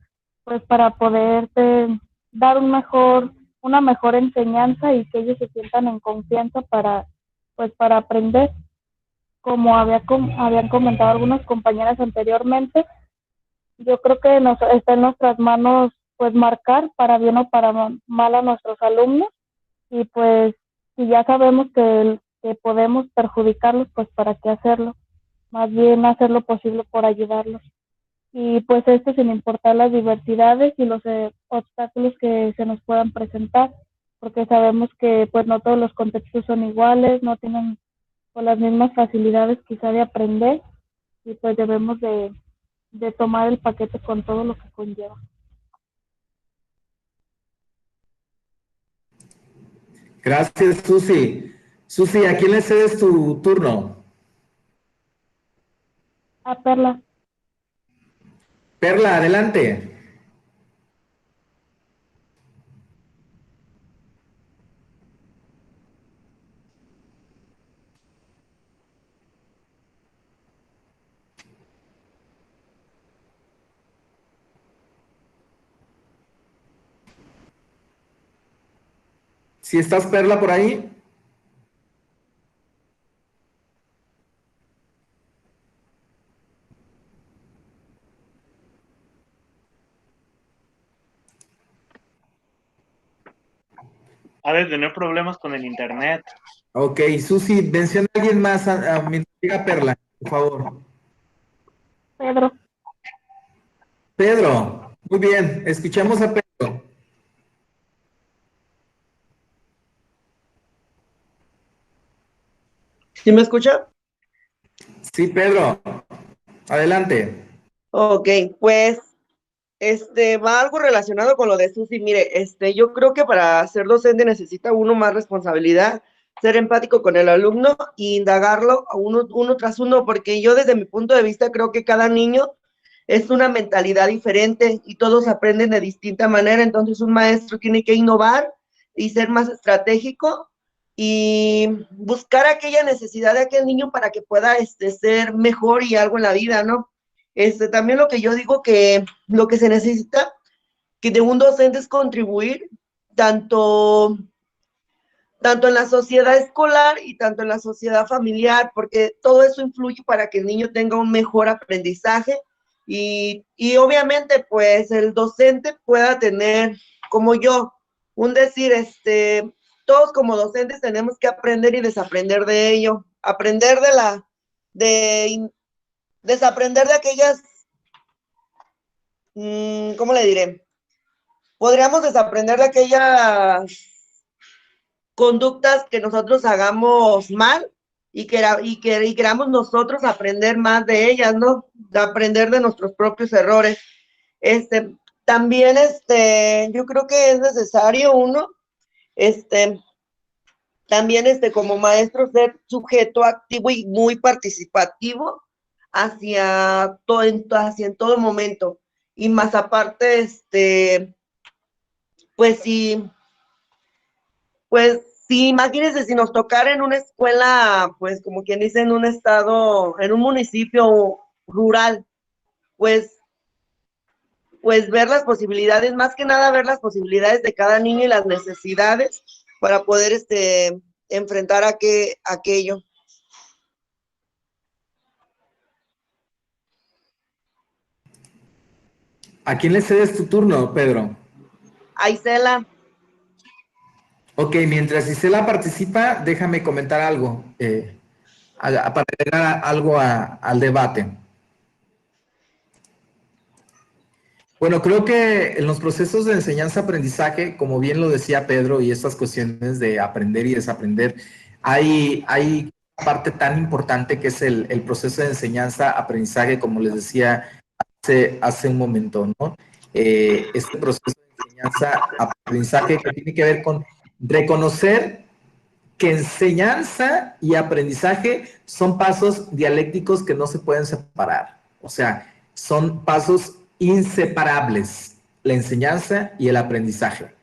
pues para poderte dar una mejor enseñanza y que ellos se sientan en confianza pues para aprender. Como habían comentado algunas compañeras anteriormente, yo creo que está en nuestras manos pues marcar para bien o para mal a nuestros alumnos y pues si ya sabemos que podemos perjudicarlos, pues para qué hacerlo, más bien hacer lo posible por ayudarlos. Y pues esto sin importar las diversidades y los obstáculos que se nos puedan presentar, porque sabemos que pues no todos los contextos son iguales, no tienen pues, las mismas facilidades quizá de aprender y pues debemos de tomar el paquete con todo lo que conlleva. Gracias, Susi. Susi, ¿a quién le cedes tu turno? A Perla. Perla, adelante. ¿Si estás, Perla, por ahí? Ha de tener problemas con el internet. Ok, Susi, menciona a alguien más mientras diga Perla, por favor. Pedro. Pedro, muy bien, escuchamos a Pedro. ¿Sí me escucha? Sí, Pedro, adelante. Ok, pues, va algo relacionado con lo de Susi. Mire, yo creo que para ser docente necesita uno más responsabilidad, ser empático con el alumno e indagarlo a uno tras uno, porque yo desde mi punto de vista creo que cada niño es una mentalidad diferente y todos aprenden de distinta manera, entonces un maestro tiene que innovar y ser más estratégico y buscar aquella necesidad de aquel niño para que pueda ser mejor y algo en la vida, ¿no? También lo que yo digo que lo que se necesita que de un docente es contribuir tanto en la sociedad escolar y tanto en la sociedad familiar, porque todo eso influye para que el niño tenga un mejor aprendizaje y obviamente pues el docente pueda tener, como yo, un decir, todos como docentes tenemos que aprender y desaprender de ello, aprender desaprender de aquellas, ¿cómo le diré? Podríamos desaprender de aquellas conductas que nosotros hagamos mal y queramos nosotros aprender más de ellas, ¿no? De aprender de nuestros propios errores. También, yo creo que es necesario también, como maestro, ser sujeto activo y muy participativo hacia en todo momento. Y más aparte, pues sí, imagínense si nos tocara en una escuela, pues como quien dice, en un estado, en un municipio rural, pues ver las posibilidades, más que nada ver las posibilidades de cada niño y las necesidades para poder enfrentar aquello. ¿A quién le cedes tu turno, Pedro? A Isela. Ok, mientras Isela participa, déjame comentar algo, para agregar algo al debate. Bueno, creo que en los procesos de enseñanza-aprendizaje, como bien lo decía Pedro, y estas cuestiones de aprender y desaprender, hay una parte tan importante que es el proceso de enseñanza-aprendizaje, como les decía hace un momento, ¿no? Este proceso de enseñanza-aprendizaje que tiene que ver con reconocer que enseñanza y aprendizaje son pasos dialécticos que no se pueden separar. O sea, son pasos inseparables, la enseñanza y el aprendizaje.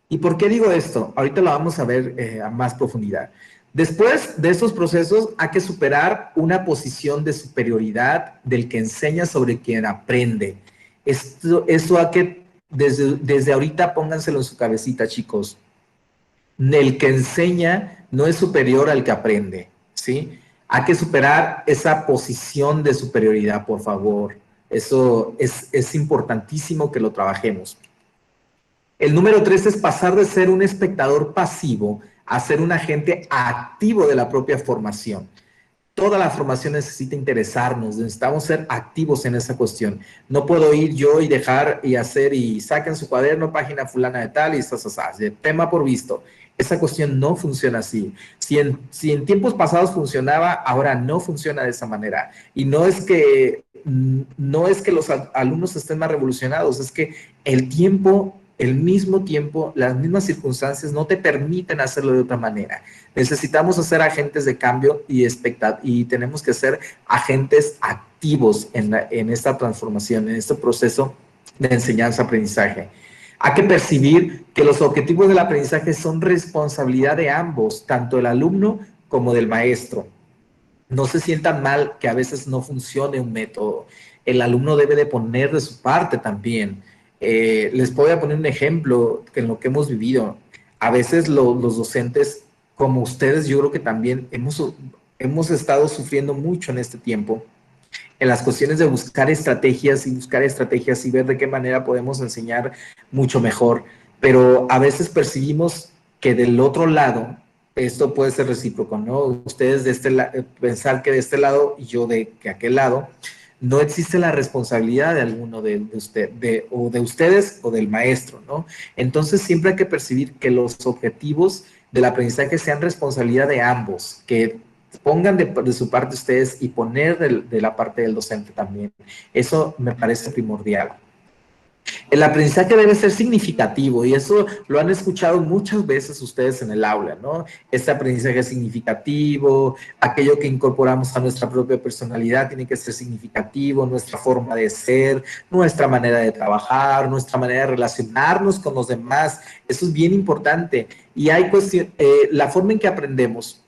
¿Y por qué digo esto? Ahorita lo vamos a ver a más profundidad. Después de estos procesos hay que superar una posición de superioridad del que enseña sobre quien aprende. Eso hay que, desde ahorita pónganselo en su cabecita, chicos. El que enseña no es superior al que aprende, ¿sí? Hay que superar esa posición de superioridad, por favor. Eso es importantísimo que lo trabajemos. El número 3 es pasar de ser un espectador pasivo a ser un agente activo de la propia formación. Toda la formación necesita interesarnos, necesitamos ser activos en esa cuestión. No puedo ir yo y dejar y hacer y saquen su cuaderno, página fulana de tal y de tema por visto. Esa cuestión no funciona así. Si en tiempos pasados funcionaba, ahora no funciona de esa manera. Y no es que los alumnos estén más revolucionados, es que el mismo tiempo, las mismas circunstancias no te permiten hacerlo de otra manera. Necesitamos ser agentes de cambio y tenemos que ser agentes activos en esta transformación, en este proceso de enseñanza-aprendizaje. Hay que percibir que los objetivos del aprendizaje son responsabilidad de ambos, tanto del alumno como del maestro. No se sientan mal que a veces no funcione un método. El alumno debe de poner de su parte también. Les voy a poner un ejemplo en lo que hemos vivido. A veces los docentes, como ustedes, yo creo que también hemos estado sufriendo mucho en este tiempo, en las cuestiones de buscar estrategias y ver de qué manera podemos enseñar mucho mejor. Pero a veces percibimos que del otro lado, esto puede ser recíproco, ¿no? Ustedes de este lado, pensar que de este lado y yo de aquel lado, no existe la responsabilidad de alguno de ustedes o del maestro, ¿no? Entonces siempre hay que percibir que los objetivos del aprendizaje sean responsabilidad de ambos, que pongan de su parte ustedes y poner de la parte del docente también. Eso me parece primordial. El aprendizaje debe ser significativo y eso lo han escuchado muchas veces ustedes en el aula, ¿no? Este aprendizaje es significativo, aquello que incorporamos a nuestra propia personalidad tiene que ser significativo, nuestra forma de ser, nuestra manera de trabajar, nuestra manera de relacionarnos con los demás. Eso es bien importante. Y hay la forma en que aprendemos.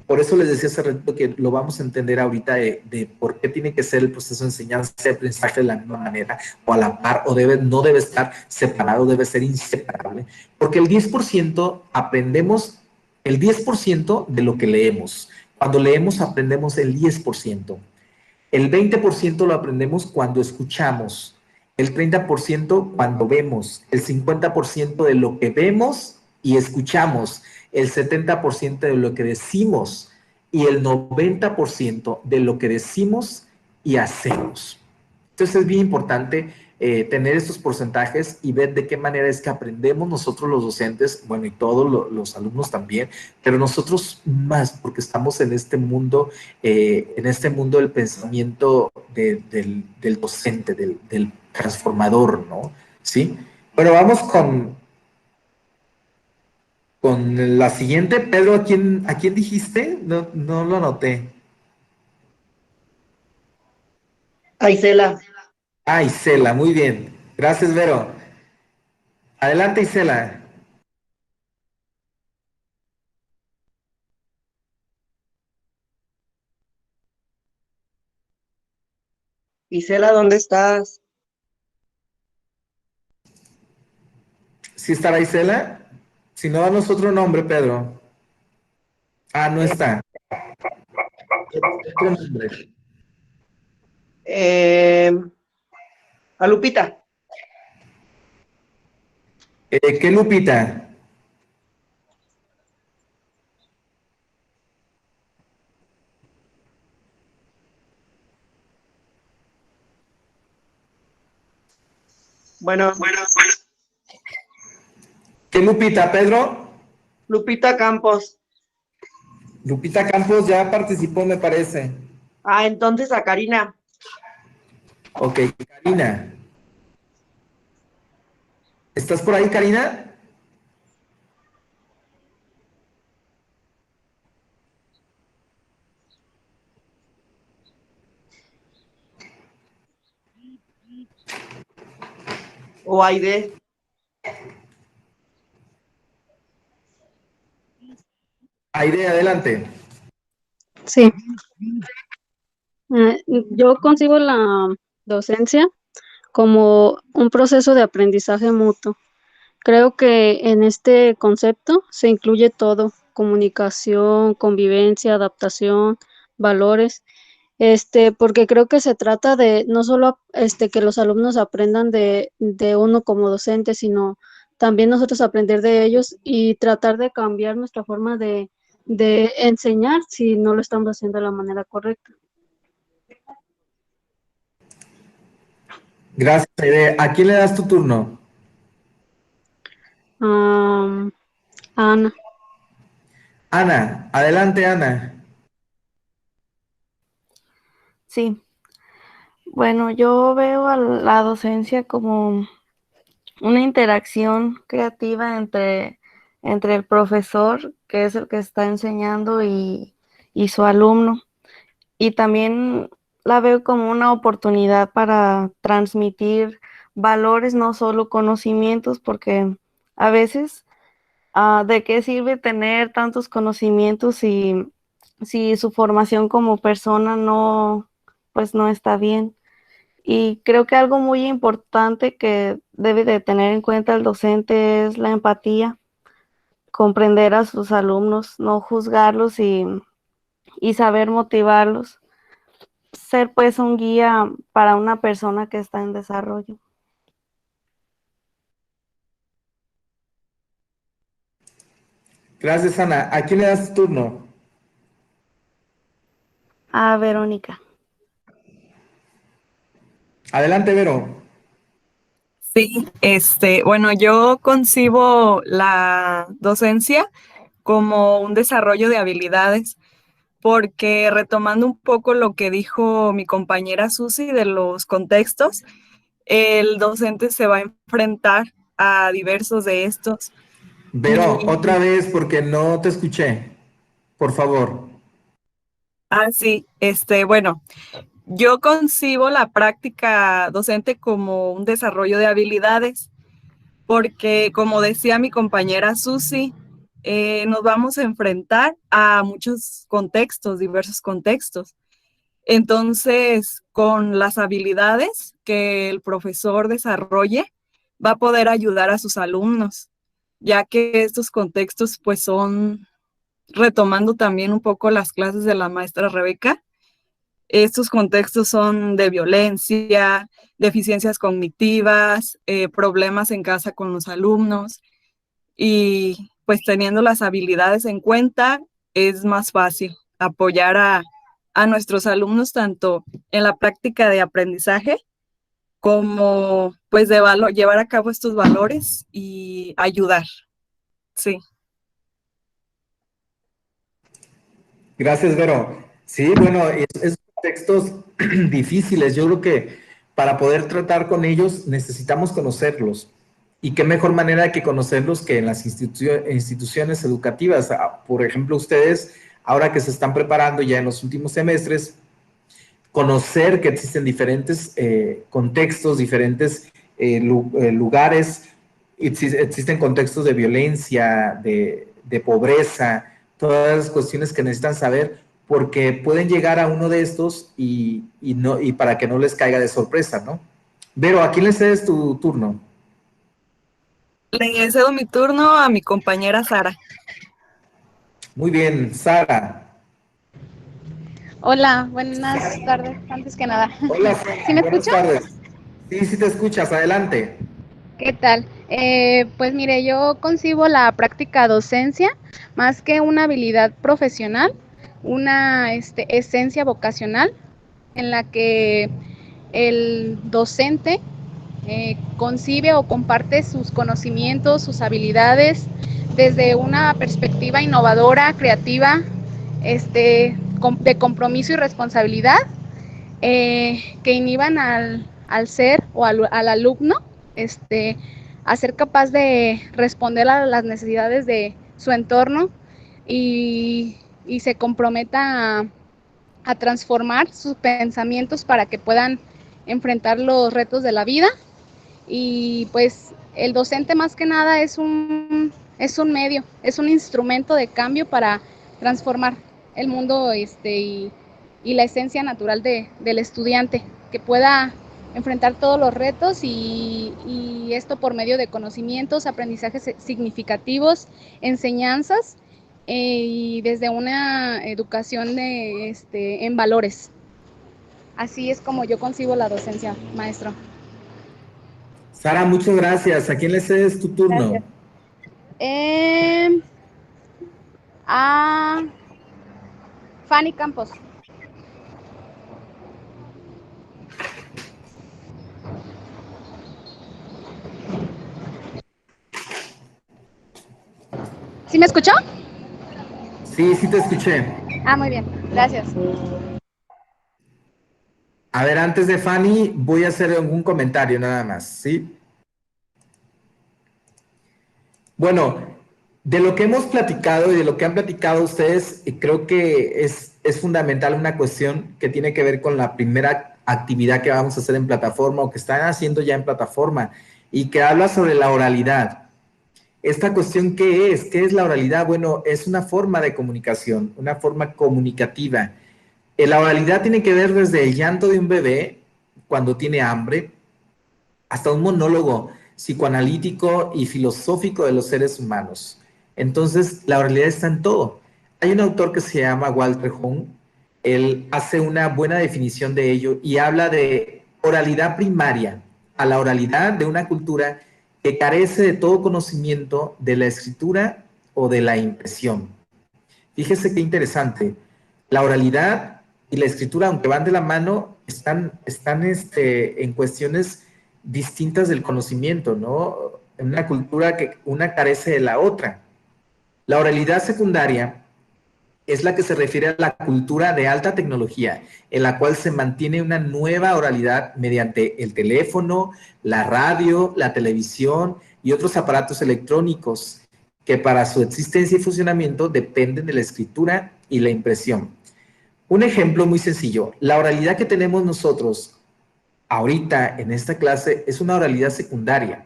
Por eso les decía hace rato que lo vamos a entender ahorita de por qué tiene que ser el proceso de enseñanza y aprendizaje de la misma manera, o a la par, o no debe estar separado, debe ser inseparable. Porque el 10% aprendemos, el 10% de lo que leemos. Cuando leemos aprendemos el 10%. El 20% lo aprendemos cuando escuchamos. El 30% cuando vemos. El 50% de lo que vemos y escuchamos. el 70% de lo que decimos y el 90% de lo que decimos y hacemos. Entonces es bien importante tener estos porcentajes y ver de qué manera es que aprendemos nosotros los docentes, bueno, y todos los alumnos también, pero nosotros más, porque estamos en este mundo del pensamiento del docente, del transformador, ¿no? ¿Sí? Bueno, vamos con la siguiente. Pedro, a quién dijiste? No, no lo anoté. Aisela. Ah, Isela, muy bien. Gracias, Vero. Adelante, Isela. Isela, ¿dónde estás? ¿Sí estará Isela? Si no, danos otro nombre, Pedro. Ah, no está. Otro nombre. Eh, a Lupita. ¿Qué Lupita? Bueno, ¿Qué Lupita, Pedro? Lupita Campos. Lupita Campos ya participó, me parece. Ah, entonces a Karina. Ok, Karina. ¿Estás por ahí, Karina? O Aide. Aide, adelante. Sí, yo concibo la docencia como un proceso de aprendizaje mutuo. Creo que en este concepto se incluye todo: comunicación, convivencia, adaptación, valores, porque creo que se trata de no solo que los alumnos aprendan de uno como docente, sino también nosotros aprender de ellos y tratar de cambiar nuestra forma de enseñar si no lo estamos haciendo de la manera correcta. Gracias, Aide. ¿A quién le das tu turno? Ana. Ana, adelante, Ana. Sí, bueno, yo veo a la docencia como una interacción creativa entre el profesor, que es el que está enseñando, y su alumno. Y también la veo como una oportunidad para transmitir valores, no solo conocimientos, porque a veces, ¿de qué sirve tener tantos conocimientos si su formación como persona pues no está bien? Y creo que algo muy importante que debe de tener en cuenta el docente es la empatía, comprender a sus alumnos, no juzgarlos y saber motivarlos, ser pues un guía para una persona que está en desarrollo. Gracias, Ana. ¿A quién le das tu turno? A Verónica. Adelante, Vero. Sí, bueno, yo concibo la docencia como un desarrollo de habilidades, porque retomando un poco lo que dijo mi compañera Susi de los contextos, el docente se va a enfrentar a diversos de estos. Vero, otra vez porque no te escuché. Por favor. Sí, bueno, yo concibo la práctica docente como un desarrollo de habilidades, porque como decía mi compañera Susi, nos vamos a enfrentar a muchos contextos, diversos contextos. Entonces, con las habilidades que el profesor desarrolle, va a poder ayudar a sus alumnos, ya que estos contextos pues son, retomando también un poco las clases de la maestra Rebeca, estos contextos son de violencia, deficiencias cognitivas, problemas en casa con los alumnos, y pues teniendo las habilidades en cuenta, es más fácil apoyar a nuestros alumnos tanto en la práctica de aprendizaje como pues de llevar a cabo estos valores y ayudar. Sí. Gracias, Vero. Sí, bueno, esos textos difíciles, yo creo que para poder tratar con ellos necesitamos conocerlos. Y qué mejor manera que conocerlos que en las instituciones educativas. Por ejemplo, ustedes, ahora que se están preparando ya en los últimos semestres, conocer que existen diferentes contextos, diferentes lugares, existen contextos de violencia, de pobreza, todas las cuestiones que necesitan saber, porque pueden llegar a uno de estos y para que no les caiga de sorpresa, ¿no? Vero, ¿a quién le cedes tu turno? Le cedo mi turno a mi compañera Sara. Muy bien, Sara. Hola, buenas tardes, antes que nada. Hola, Sara, ¿Sí me buenas escucha? tardes. Sí, sí te escuchas, adelante. ¿Qué tal? Pues mire, yo concibo la práctica docencia más que una habilidad profesional, una esencia vocacional en la que el docente concibe o comparte sus conocimientos, sus habilidades desde una perspectiva innovadora, creativa, de compromiso y responsabilidad, que inhiban al ser o al alumno a ser capaz de responder a las necesidades de su entorno y se comprometa a transformar sus pensamientos para que puedan enfrentar los retos de la vida. Y pues el docente más que nada es un medio, es un instrumento de cambio para transformar el mundo y la esencia natural del estudiante, que pueda enfrentar todos los retos y esto por medio de conocimientos, aprendizajes significativos, enseñanzas y desde una educación en valores. Así es como yo concibo la docencia, maestro. Sara, muchas gracias. ¿A quién le cedes tu turno? Gracias. A Fanny Campos. ¿Sí me escuchó? Sí, sí te escuché. Ah, muy bien. Gracias. A ver, antes de Fanny, voy a hacer algún comentario nada más, ¿sí? Bueno, de lo que hemos platicado y de lo que han platicado ustedes, creo que es fundamental una cuestión que tiene que ver con la primera actividad que vamos a hacer en plataforma o que están haciendo ya en plataforma y que habla sobre la oralidad. Esta cuestión, ¿qué es? ¿Qué es la oralidad? Bueno, es una forma de comunicación, una forma comunicativa. La oralidad tiene que ver desde el llanto de un bebé cuando tiene hambre, hasta un monólogo psicoanalítico y filosófico de los seres humanos. Entonces, la oralidad está en todo. Hay un autor que se llama Walter Hong, él hace una buena definición de ello y habla de oralidad primaria, a la oralidad de una cultura que carece de todo conocimiento de la escritura o de la impresión. Fíjese qué interesante. La oralidad y la escritura, aunque van de la mano, están en cuestiones distintas del conocimiento, ¿no? En una cultura que una carece de la otra. La oralidad secundaria es la que se refiere a la cultura de alta tecnología, en la cual se mantiene una nueva oralidad mediante el teléfono, la radio, la televisión y otros aparatos electrónicos que para su existencia y funcionamiento dependen de la escritura y la impresión. Un ejemplo muy sencillo, la oralidad que tenemos nosotros ahorita en esta clase es una oralidad secundaria.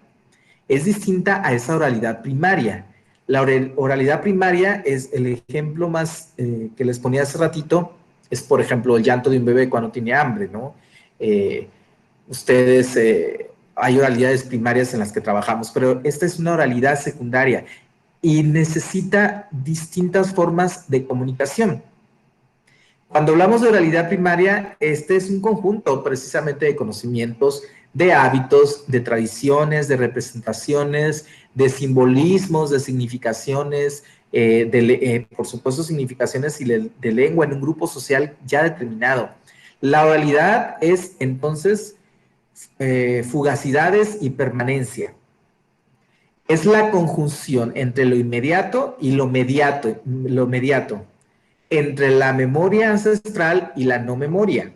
Es distinta a esa oralidad primaria. La oralidad primaria es el ejemplo más que les ponía hace ratito, es por ejemplo el llanto de un bebé cuando tiene hambre, ¿no? Hay oralidades primarias en las que trabajamos, pero esta es una oralidad secundaria y necesita distintas formas de comunicación. Cuando hablamos de oralidad primaria, este es un conjunto precisamente de conocimientos, de hábitos, de tradiciones, de representaciones, de simbolismos, de significaciones, por supuesto significaciones y de lengua en un grupo social ya determinado. La oralidad es entonces fugacidades y permanencia. Es la conjunción entre lo inmediato y lo mediato, entre la memoria ancestral y la no memoria.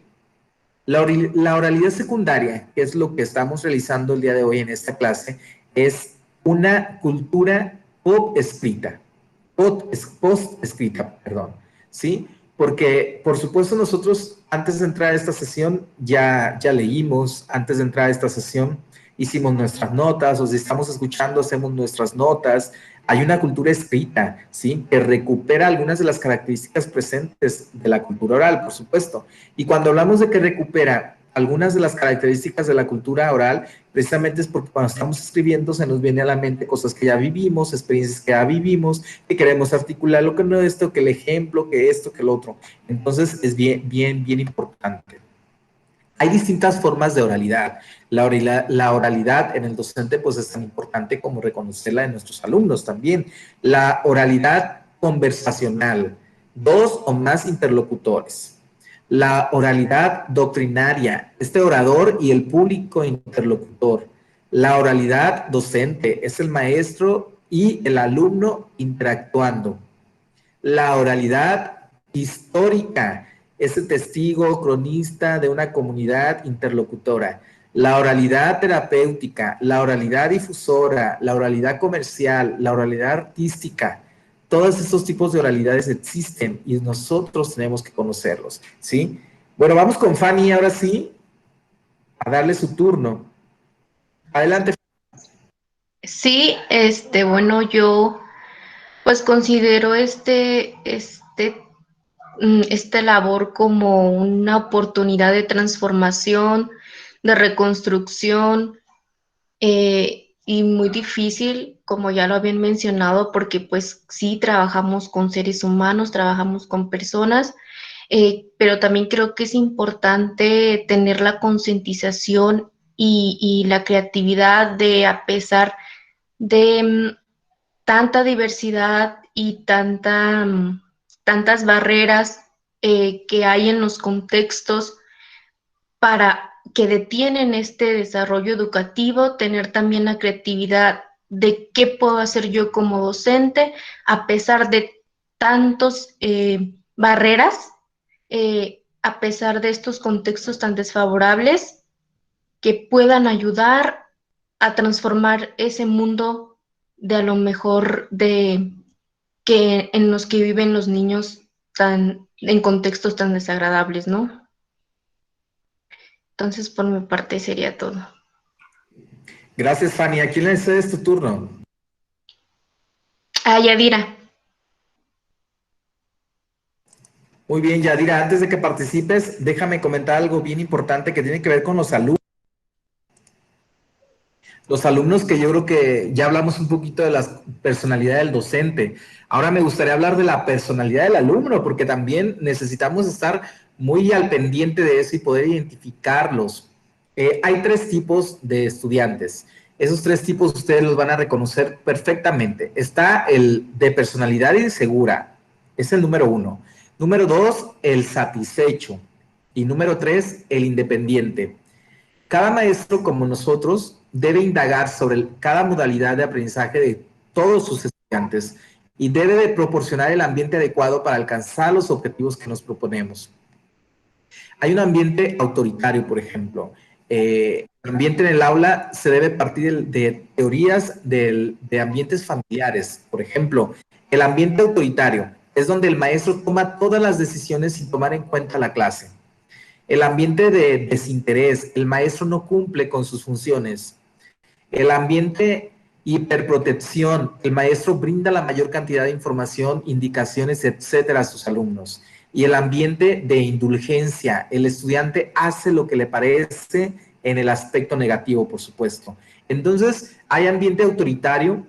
La oralidad secundaria, que es lo que estamos realizando el día de hoy en esta clase, es una cultura post-escrita, ¿sí? Porque, por supuesto, nosotros antes de entrar a esta sesión ya leímos, antes de entrar a esta sesión hicimos nuestras notas, o si estamos escuchando, hacemos nuestras notas. Hay una cultura escrita, ¿sí? Que recupera algunas de las características presentes de la cultura oral, por supuesto. Y cuando hablamos de que recupera algunas de las características de la cultura oral, precisamente es porque cuando estamos escribiendo se nos viene a la mente cosas que ya vivimos, experiencias que ya vivimos, que queremos articular lo que no es esto, que el ejemplo, que esto, que el otro. Entonces es bien importante. Hay distintas formas de oralidad. La oralidad en el docente pues es tan importante como reconocerla en nuestros alumnos también. La oralidad conversacional, 2 o más interlocutores. La oralidad doctrinaria, este orador y el público interlocutor. La oralidad docente, es el maestro y el alumno interactuando. La oralidad histórica, ese testigo, cronista de una comunidad interlocutora. La oralidad terapéutica, la oralidad difusora, la oralidad comercial, la oralidad artística. Todos estos tipos de oralidades existen y nosotros tenemos que conocerlos, ¿sí? Bueno, vamos con Fanny ahora sí, a darle su turno. Adelante. Sí, bueno, yo pues considero esta labor como una oportunidad de transformación, de reconstrucción, y muy difícil, como ya lo habían mencionado, porque pues sí trabajamos con seres humanos, trabajamos con personas, pero también creo que es importante tener la concientización y la creatividad de, a pesar de tanta diversidad y tantas barreras que hay en los contextos para que detienen este desarrollo educativo, tener también la creatividad de qué puedo hacer yo como docente, a pesar de tantos barreras, a pesar de estos contextos tan desfavorables, que puedan ayudar a transformar ese mundo de a lo mejor en los que viven los niños en contextos tan desagradables, ¿no? Entonces, por mi parte, sería todo. Gracias, Fanny. ¿A quién le cedes tu turno? A Yadira. Muy bien, Yadira. Antes de que participes, déjame comentar algo bien importante que tiene que ver con los alumnos. Los alumnos, que yo creo que ya hablamos un poquito de la personalidad del docente. Ahora me gustaría hablar de la personalidad del alumno, porque también necesitamos estar muy al pendiente de eso y poder identificarlos. Hay 3 tipos de estudiantes. Esos 3 tipos ustedes los van a reconocer perfectamente. Está el de personalidad insegura, es el número 1. Número 2, el satisfecho. Y número 3, el independiente. Cada maestro, como nosotros, debe indagar sobre cada modalidad de aprendizaje de todos sus estudiantes y debe de proporcionar el ambiente adecuado para alcanzar los objetivos que nos proponemos. Hay un ambiente autoritario, por ejemplo. El ambiente en el aula se debe partir de teorías de ambientes familiares. Por ejemplo, el ambiente autoritario es donde el maestro toma todas las decisiones sin tomar en cuenta la clase. El ambiente de desinterés, el maestro no cumple con sus funciones. El ambiente hiperprotección, el maestro brinda la mayor cantidad de información, indicaciones, etcétera, a sus alumnos. Y el ambiente de indulgencia, el estudiante hace lo que le parece en el aspecto negativo, por supuesto. Entonces, hay ambiente autoritario,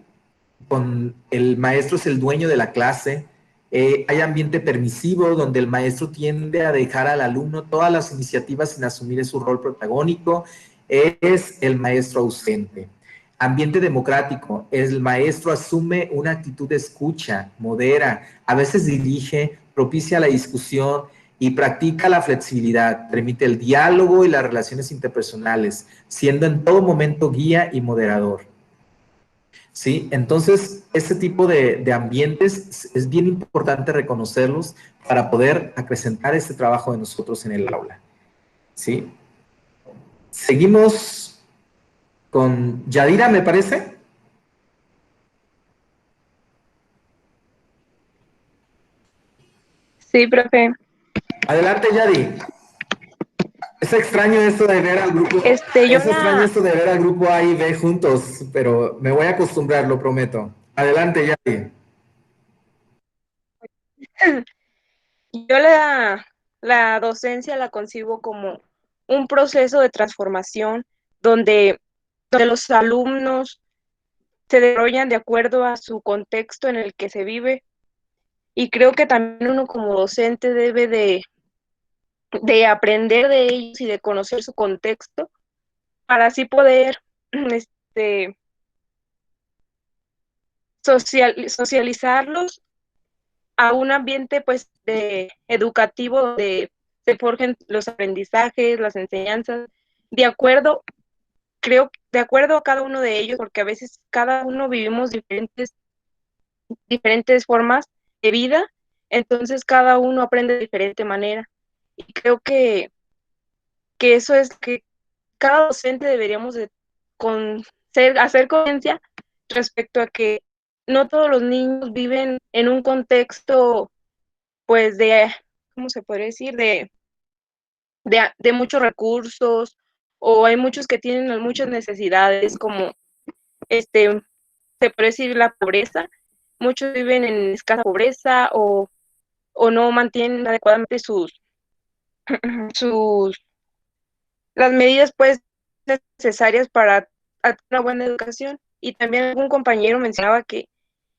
con el maestro es el dueño de la clase. Hay ambiente permisivo, donde el maestro tiende a dejar al alumno todas las iniciativas sin asumir su rol protagónico. Es el maestro ausente. Ambiente democrático. El maestro asume una actitud de escucha, modera, a veces dirige, propicia la discusión y practica la flexibilidad, permite el diálogo y las relaciones interpersonales, siendo en todo momento guía y moderador. ¿Sí? Entonces, ese tipo de ambientes es bien importante reconocerlos para poder acrecentar este trabajo de nosotros en el aula. ¿Sí? Seguimos con Yadira, me parece. Sí, profe. Adelante, Yadi. Es extraño esto de ver al grupo. Yo Es extraño esto de ver al grupo A y B juntos, pero me voy a acostumbrar, lo prometo. Adelante, Yadi. Yo la docencia la concibo como un proceso de transformación donde los alumnos se desarrollan de acuerdo a su contexto en el que se vive. Y creo que también uno como docente debe de aprender de ellos y de conocer su contexto para así poder socializarlos a un ambiente pues educativo donde se forjen los aprendizajes, las enseñanzas, de acuerdo, creo, de acuerdo a cada uno de ellos, porque a veces cada uno vivimos diferentes formas de vida, entonces cada uno aprende de diferente manera. Y creo que eso es que cada docente deberíamos de hacer conciencia respecto a que no todos los niños viven en un contexto, pues, ¿cómo se podría decir? De muchos recursos, o hay muchos que tienen muchas necesidades, como, se puede decir la pobreza. Muchos viven en escasa pobreza o no mantienen adecuadamente las medidas, pues, necesarias para una buena educación. Y también algún compañero mencionaba que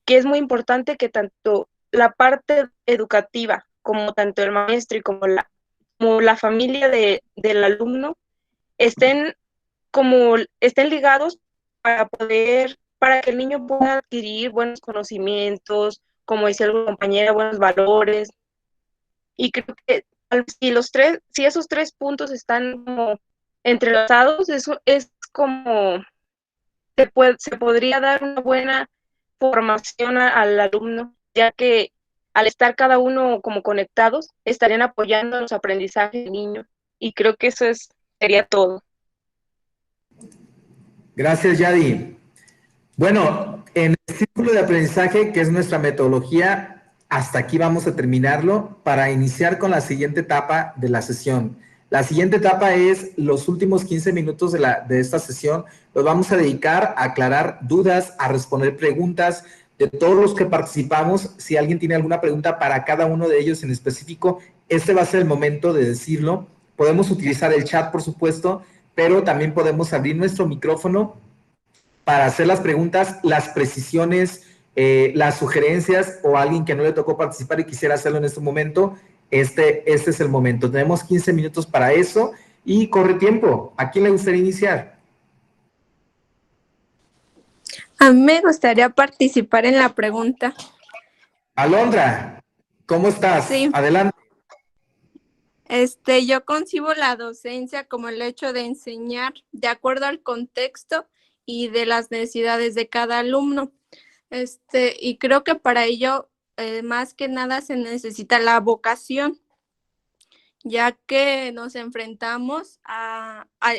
es muy importante que tanto la parte educativa como tanto el maestro y como la familia del alumno estén ligados para que el niño pueda adquirir buenos conocimientos, como decía el compañero, buenos valores. Y creo que si esos tres puntos están como entrelazados, eso es como se podría dar una buena formación al alumno, ya que al estar cada uno como conectados, estarían apoyando los aprendizajes del niño. Y creo que sería todo. Gracias, Yadi. Bueno, en el círculo de aprendizaje, que es nuestra metodología, hasta aquí vamos a terminarlo para iniciar con la siguiente etapa de la sesión. La siguiente etapa es los últimos 15 minutos de esta sesión. Los vamos a dedicar a aclarar dudas, a responder preguntas de todos los que participamos. Si alguien tiene alguna pregunta para cada uno de ellos en específico, este va a ser el momento de decirlo. Podemos utilizar el chat, por supuesto, pero también podemos abrir nuestro micrófono para hacer las preguntas, las precisiones, las sugerencias, o alguien que no le tocó participar y quisiera hacerlo en este momento. Este es el momento. Tenemos 15 minutos para eso y corre tiempo. ¿A quién le gustaría iniciar? A mí me gustaría participar en la pregunta. Alondra, ¿cómo estás? Sí. Adelante. Yo concibo la docencia como el hecho de enseñar de acuerdo al contexto y de las necesidades de cada alumno. Y creo que para ello, más que nada, se necesita la vocación, ya que nos enfrentamos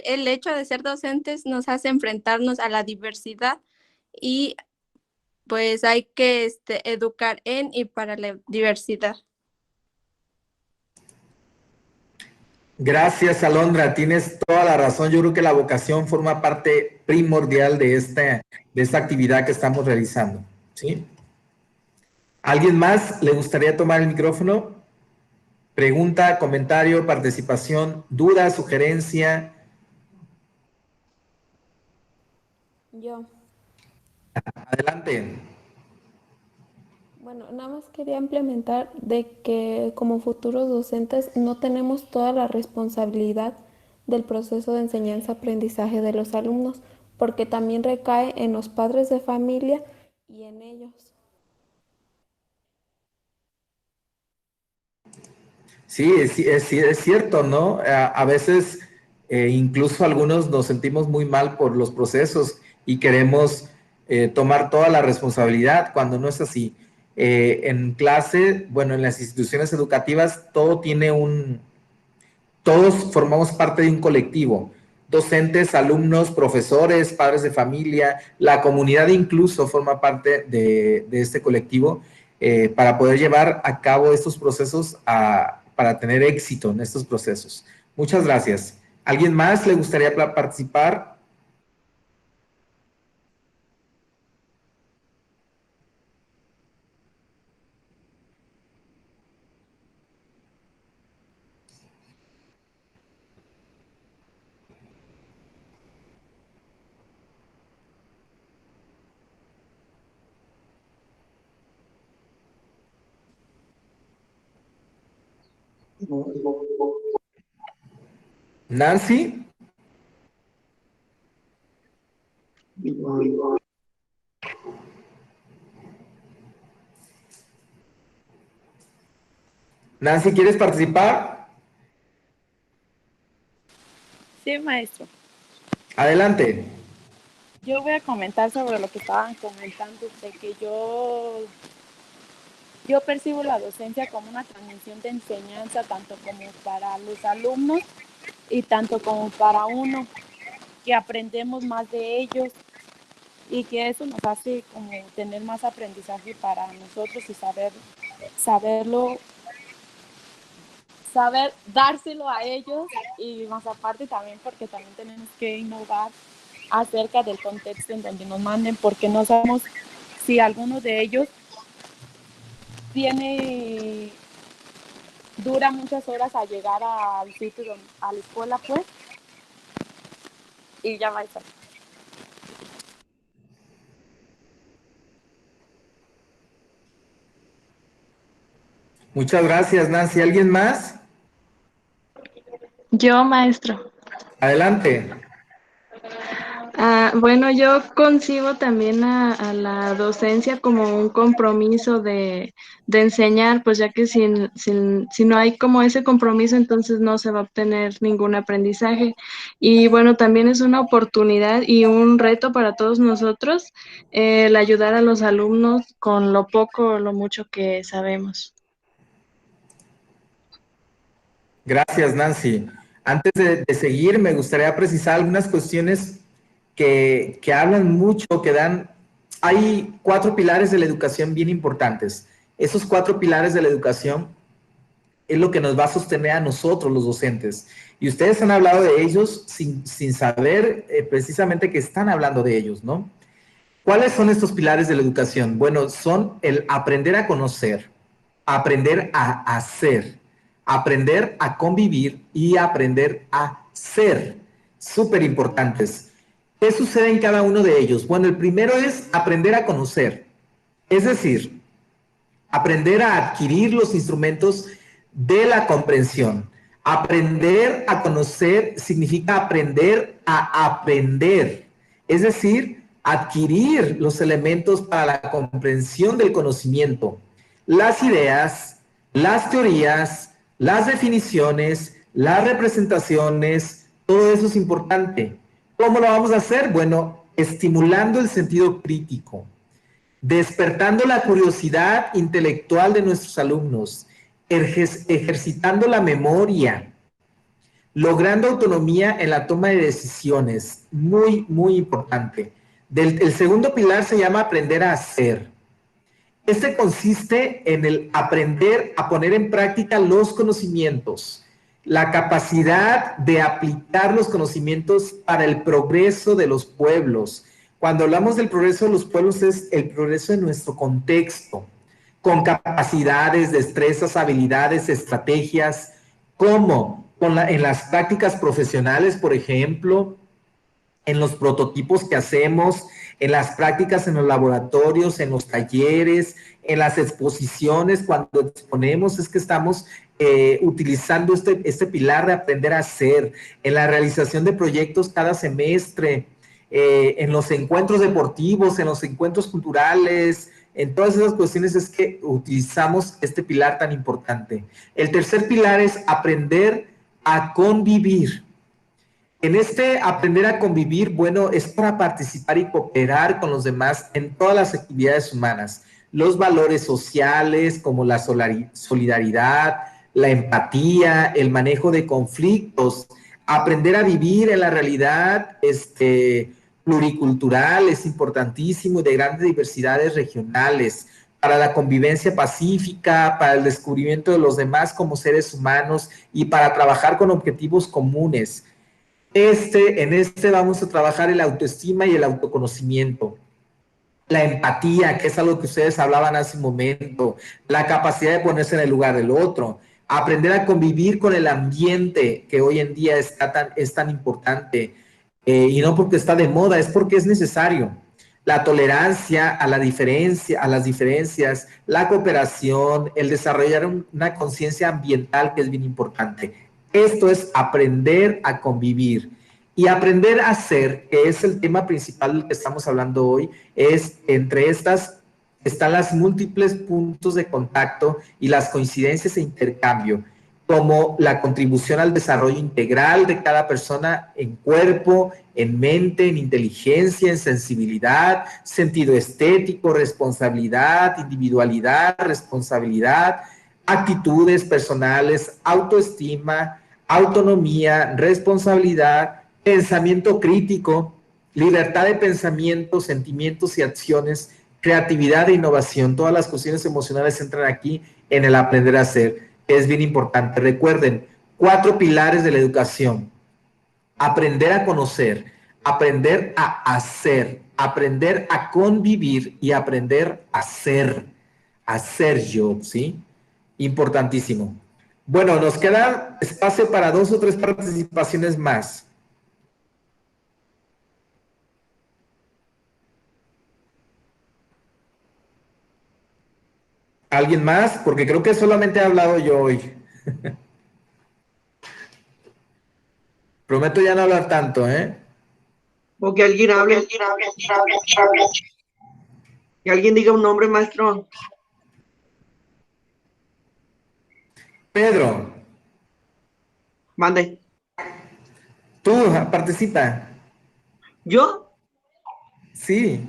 el hecho de ser docentes nos hace enfrentarnos a la diversidad y pues hay que educar en y para la diversidad. Gracias, Alondra. Tienes toda la razón. Yo creo que la vocación forma parte primordial de esta actividad que estamos realizando. ¿Sí? ¿Alguien más le gustaría tomar el micrófono? Pregunta, comentario, participación, duda, sugerencia. Yo. Adelante. Bueno, nada más quería implementar de que como futuros docentes no tenemos toda la responsabilidad del proceso de enseñanza-aprendizaje de los alumnos, porque también recae en los padres de familia y en ellos. Sí, es cierto, ¿no? A veces incluso algunos nos sentimos muy mal por los procesos y queremos tomar toda la responsabilidad cuando no es así. En clase, bueno, en las instituciones educativas, todos formamos parte de un colectivo. Docentes, alumnos, profesores, padres de familia, la comunidad incluso forma parte de este colectivo para poder llevar a cabo estos procesos para tener éxito en estos procesos. Muchas gracias. ¿Alguien más le gustaría participar? Nancy. Nancy, ¿quieres participar? Sí, maestro. Adelante. Yo voy a comentar sobre lo que estaban comentando, de que yo percibo la docencia como una transmisión de enseñanza, tanto como para los alumnos y tanto como para uno, que aprendemos más de ellos y que eso nos hace como tener más aprendizaje para nosotros y saber dárselo a ellos, y más aparte también porque también tenemos que innovar acerca del contexto en donde nos manden, porque no sabemos si alguno de ellos dura muchas horas a llegar al sitio, a la escuela, pues, y ya va a estar. Muchas gracias, Nancy. ¿Alguien más? Yo, maestro. Adelante. Bueno, yo concibo también a la docencia como un compromiso de enseñar, pues ya que si no hay como ese compromiso, entonces no se va a obtener ningún aprendizaje. Y bueno, también es una oportunidad y un reto para todos nosotros el ayudar a los alumnos con lo poco o lo mucho que sabemos. Gracias, Nancy. Antes de seguir, me gustaría precisar algunas cuestiones que hablan mucho, hay 4 pilares de la educación bien importantes. Esos 4 pilares de la educación es lo que nos va a sostener a nosotros, los docentes. Y ustedes han hablado de ellos sin saber precisamente que están hablando de ellos, ¿no? ¿Cuáles son estos pilares de la educación? Bueno, son el aprender a conocer, aprender a hacer, aprender a convivir y aprender a ser. Súper importantes. ¿Qué sucede en cada uno de ellos? Bueno, el primero es aprender a conocer, es decir, aprender a adquirir los instrumentos de la comprensión. Aprender a conocer significa aprender a aprender, es decir, adquirir los elementos para la comprensión del conocimiento, las ideas, las teorías, las definiciones, las representaciones, todo eso es importante. ¿Cómo lo vamos a hacer? Bueno, estimulando el sentido crítico, despertando la curiosidad intelectual de nuestros alumnos, ejercitando la memoria, logrando autonomía en la toma de decisiones, muy, muy importante. El segundo pilar se llama aprender a hacer. Este consiste en el aprender a poner en práctica los conocimientos, la capacidad de aplicar los conocimientos para el progreso de los pueblos. Cuando hablamos del progreso de los pueblos es el progreso de nuestro contexto, con capacidades, destrezas, habilidades, estrategias, como en las prácticas profesionales, por ejemplo, en los prototipos que hacemos, en las prácticas en los laboratorios, en los talleres, en las exposiciones, cuando exponemos es que estamos utilizando este pilar de aprender a hacer, en la realización de proyectos cada semestre, en los encuentros deportivos, en los encuentros culturales, en todas esas cuestiones es que utilizamos este pilar tan importante. El tercer pilar es aprender a convivir. En este aprender a convivir, bueno, es para participar y cooperar con los demás en todas las actividades humanas. Los valores sociales como la solidaridad, la empatía, el manejo de conflictos, aprender a vivir en la realidad pluricultural es importantísimo y de grandes diversidades regionales para la convivencia pacífica, para el descubrimiento de los demás como seres humanos y para trabajar con objetivos comunes. En este vamos a trabajar el autoestima y el autoconocimiento. La empatía, que es algo que ustedes hablaban hace un momento, la capacidad de ponerse en el lugar del otro, aprender a convivir con el ambiente que hoy en día es tan importante, y no porque está de moda, es porque es necesario. La tolerancia a las diferencias, la cooperación, el desarrollar una conciencia ambiental que es bien importante. Esto es aprender a convivir. Y aprender a ser, que es el tema principal del que estamos hablando hoy, es entre estas están las múltiples puntos de contacto y las coincidencias e intercambio, como la contribución al desarrollo integral de cada persona en cuerpo, en mente, en inteligencia, en sensibilidad, sentido estético, responsabilidad, individualidad, responsabilidad, actitudes personales, autoestima, autonomía, responsabilidad, pensamiento crítico, libertad de pensamiento, sentimientos y acciones, creatividad e innovación. Todas las cuestiones emocionales entran aquí en el aprender a ser. Es bien importante. Recuerden, 4 pilares de la educación: aprender a conocer, aprender a hacer, aprender a convivir y aprender a ser yo, ¿sí? Importantísimo. Bueno, nos queda espacio para 2 o 3 participaciones más. ¿Alguien más? Porque creo que solamente he hablado yo hoy. Prometo ya no hablar tanto, ¿eh? O que alguien hable. Que alguien diga un nombre, maestro. Pedro. Mande. Tú, participa. ¿Yo? Sí.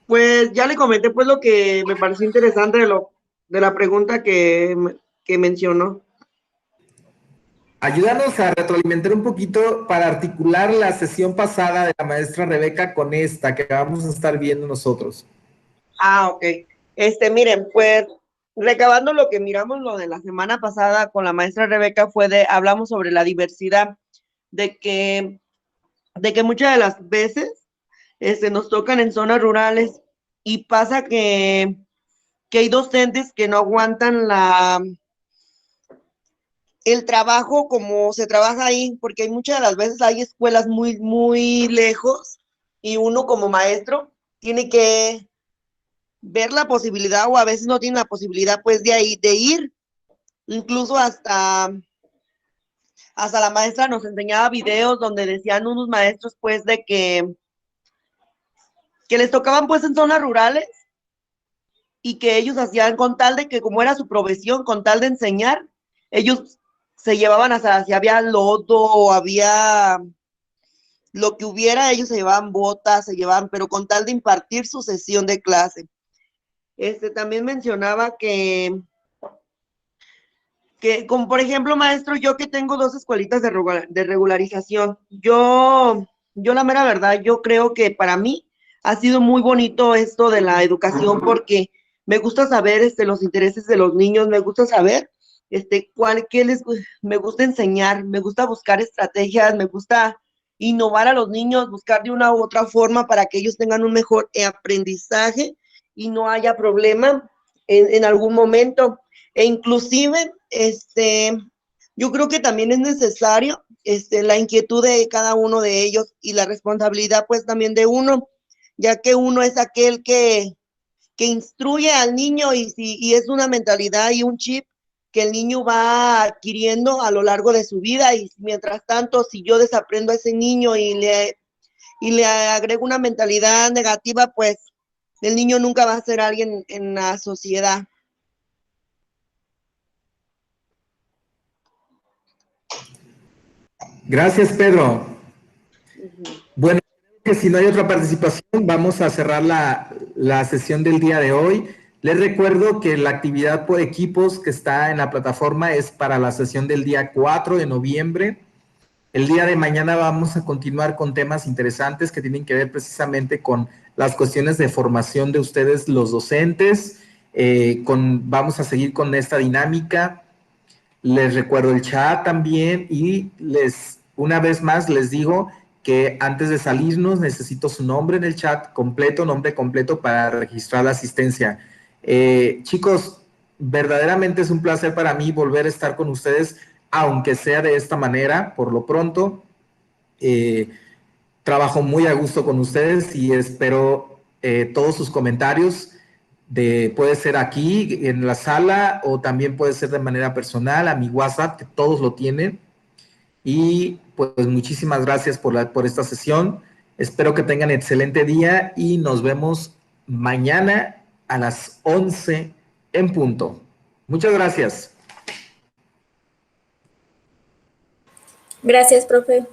Pues ya le comenté pues lo que me pareció interesante de la pregunta que mencionó. Ayúdanos a retroalimentar un poquito para articular la sesión pasada de la maestra Rebeca con esta que vamos a estar viendo nosotros. Ah, ok. Miren, pues recabando lo que miramos lo de la semana pasada con la maestra Rebeca hablamos sobre la diversidad, de que muchas de las veces nos tocan en zonas rurales y pasa que hay docentes que no aguantan el trabajo como se trabaja ahí, porque hay muchas de las veces hay escuelas muy, muy lejos y uno como maestro tiene que ver la posibilidad o a veces no tiene la posibilidad pues de ir, incluso hasta la maestra nos enseñaba videos donde decían unos maestros pues de que les tocaban pues en zonas rurales y que ellos hacían con tal de que como era su profesión, con tal de enseñar, ellos se llevaban hasta si había lodo o había lo que hubiera, ellos se llevaban botas, pero con tal de impartir su sesión de clase. También mencionaba que como por ejemplo, maestro, yo que tengo 2 escuelitas de regularización, yo la mera verdad, yo creo que para mí ha sido muy bonito esto de la educación porque me gusta saber los intereses de los niños, me gusta saber me gusta enseñar, me gusta buscar estrategias, me gusta innovar a los niños, buscar de una u otra forma para que ellos tengan un mejor aprendizaje y no haya problema en algún momento. E inclusive, yo creo que también es necesario la inquietud de cada uno de ellos y la responsabilidad pues también de uno, ya que uno es aquel que instruye al niño y es una mentalidad y un chip que el niño va adquiriendo a lo largo de su vida y mientras tanto, si yo desaprendo a ese niño y y le agrego una mentalidad negativa, pues el niño nunca va a ser alguien en la sociedad. Gracias, Pedro. Bueno, que si no hay otra participación, vamos a cerrar la sesión del día de hoy. Les recuerdo que la actividad por equipos que está en la plataforma es para la sesión del día 4 de noviembre. El día de mañana vamos a continuar con temas interesantes que tienen que ver precisamente con las cuestiones de formación de ustedes, los docentes. Vamos a seguir con esta dinámica. Les recuerdo el chat también y una vez más les digo que antes de salirnos necesito su nombre en el chat completo, nombre completo para registrar la asistencia. Chicos, verdaderamente es un placer para mí volver a estar con ustedes, aunque sea de esta manera, por lo pronto. Trabajo muy a gusto con ustedes y espero todos sus comentarios. Puede ser aquí en la sala o también puede ser de manera personal a mi WhatsApp, que todos lo tienen. Y pues muchísimas gracias por esta sesión. Espero que tengan excelente día y nos vemos mañana a las 11 en punto. Muchas gracias. Gracias, profe.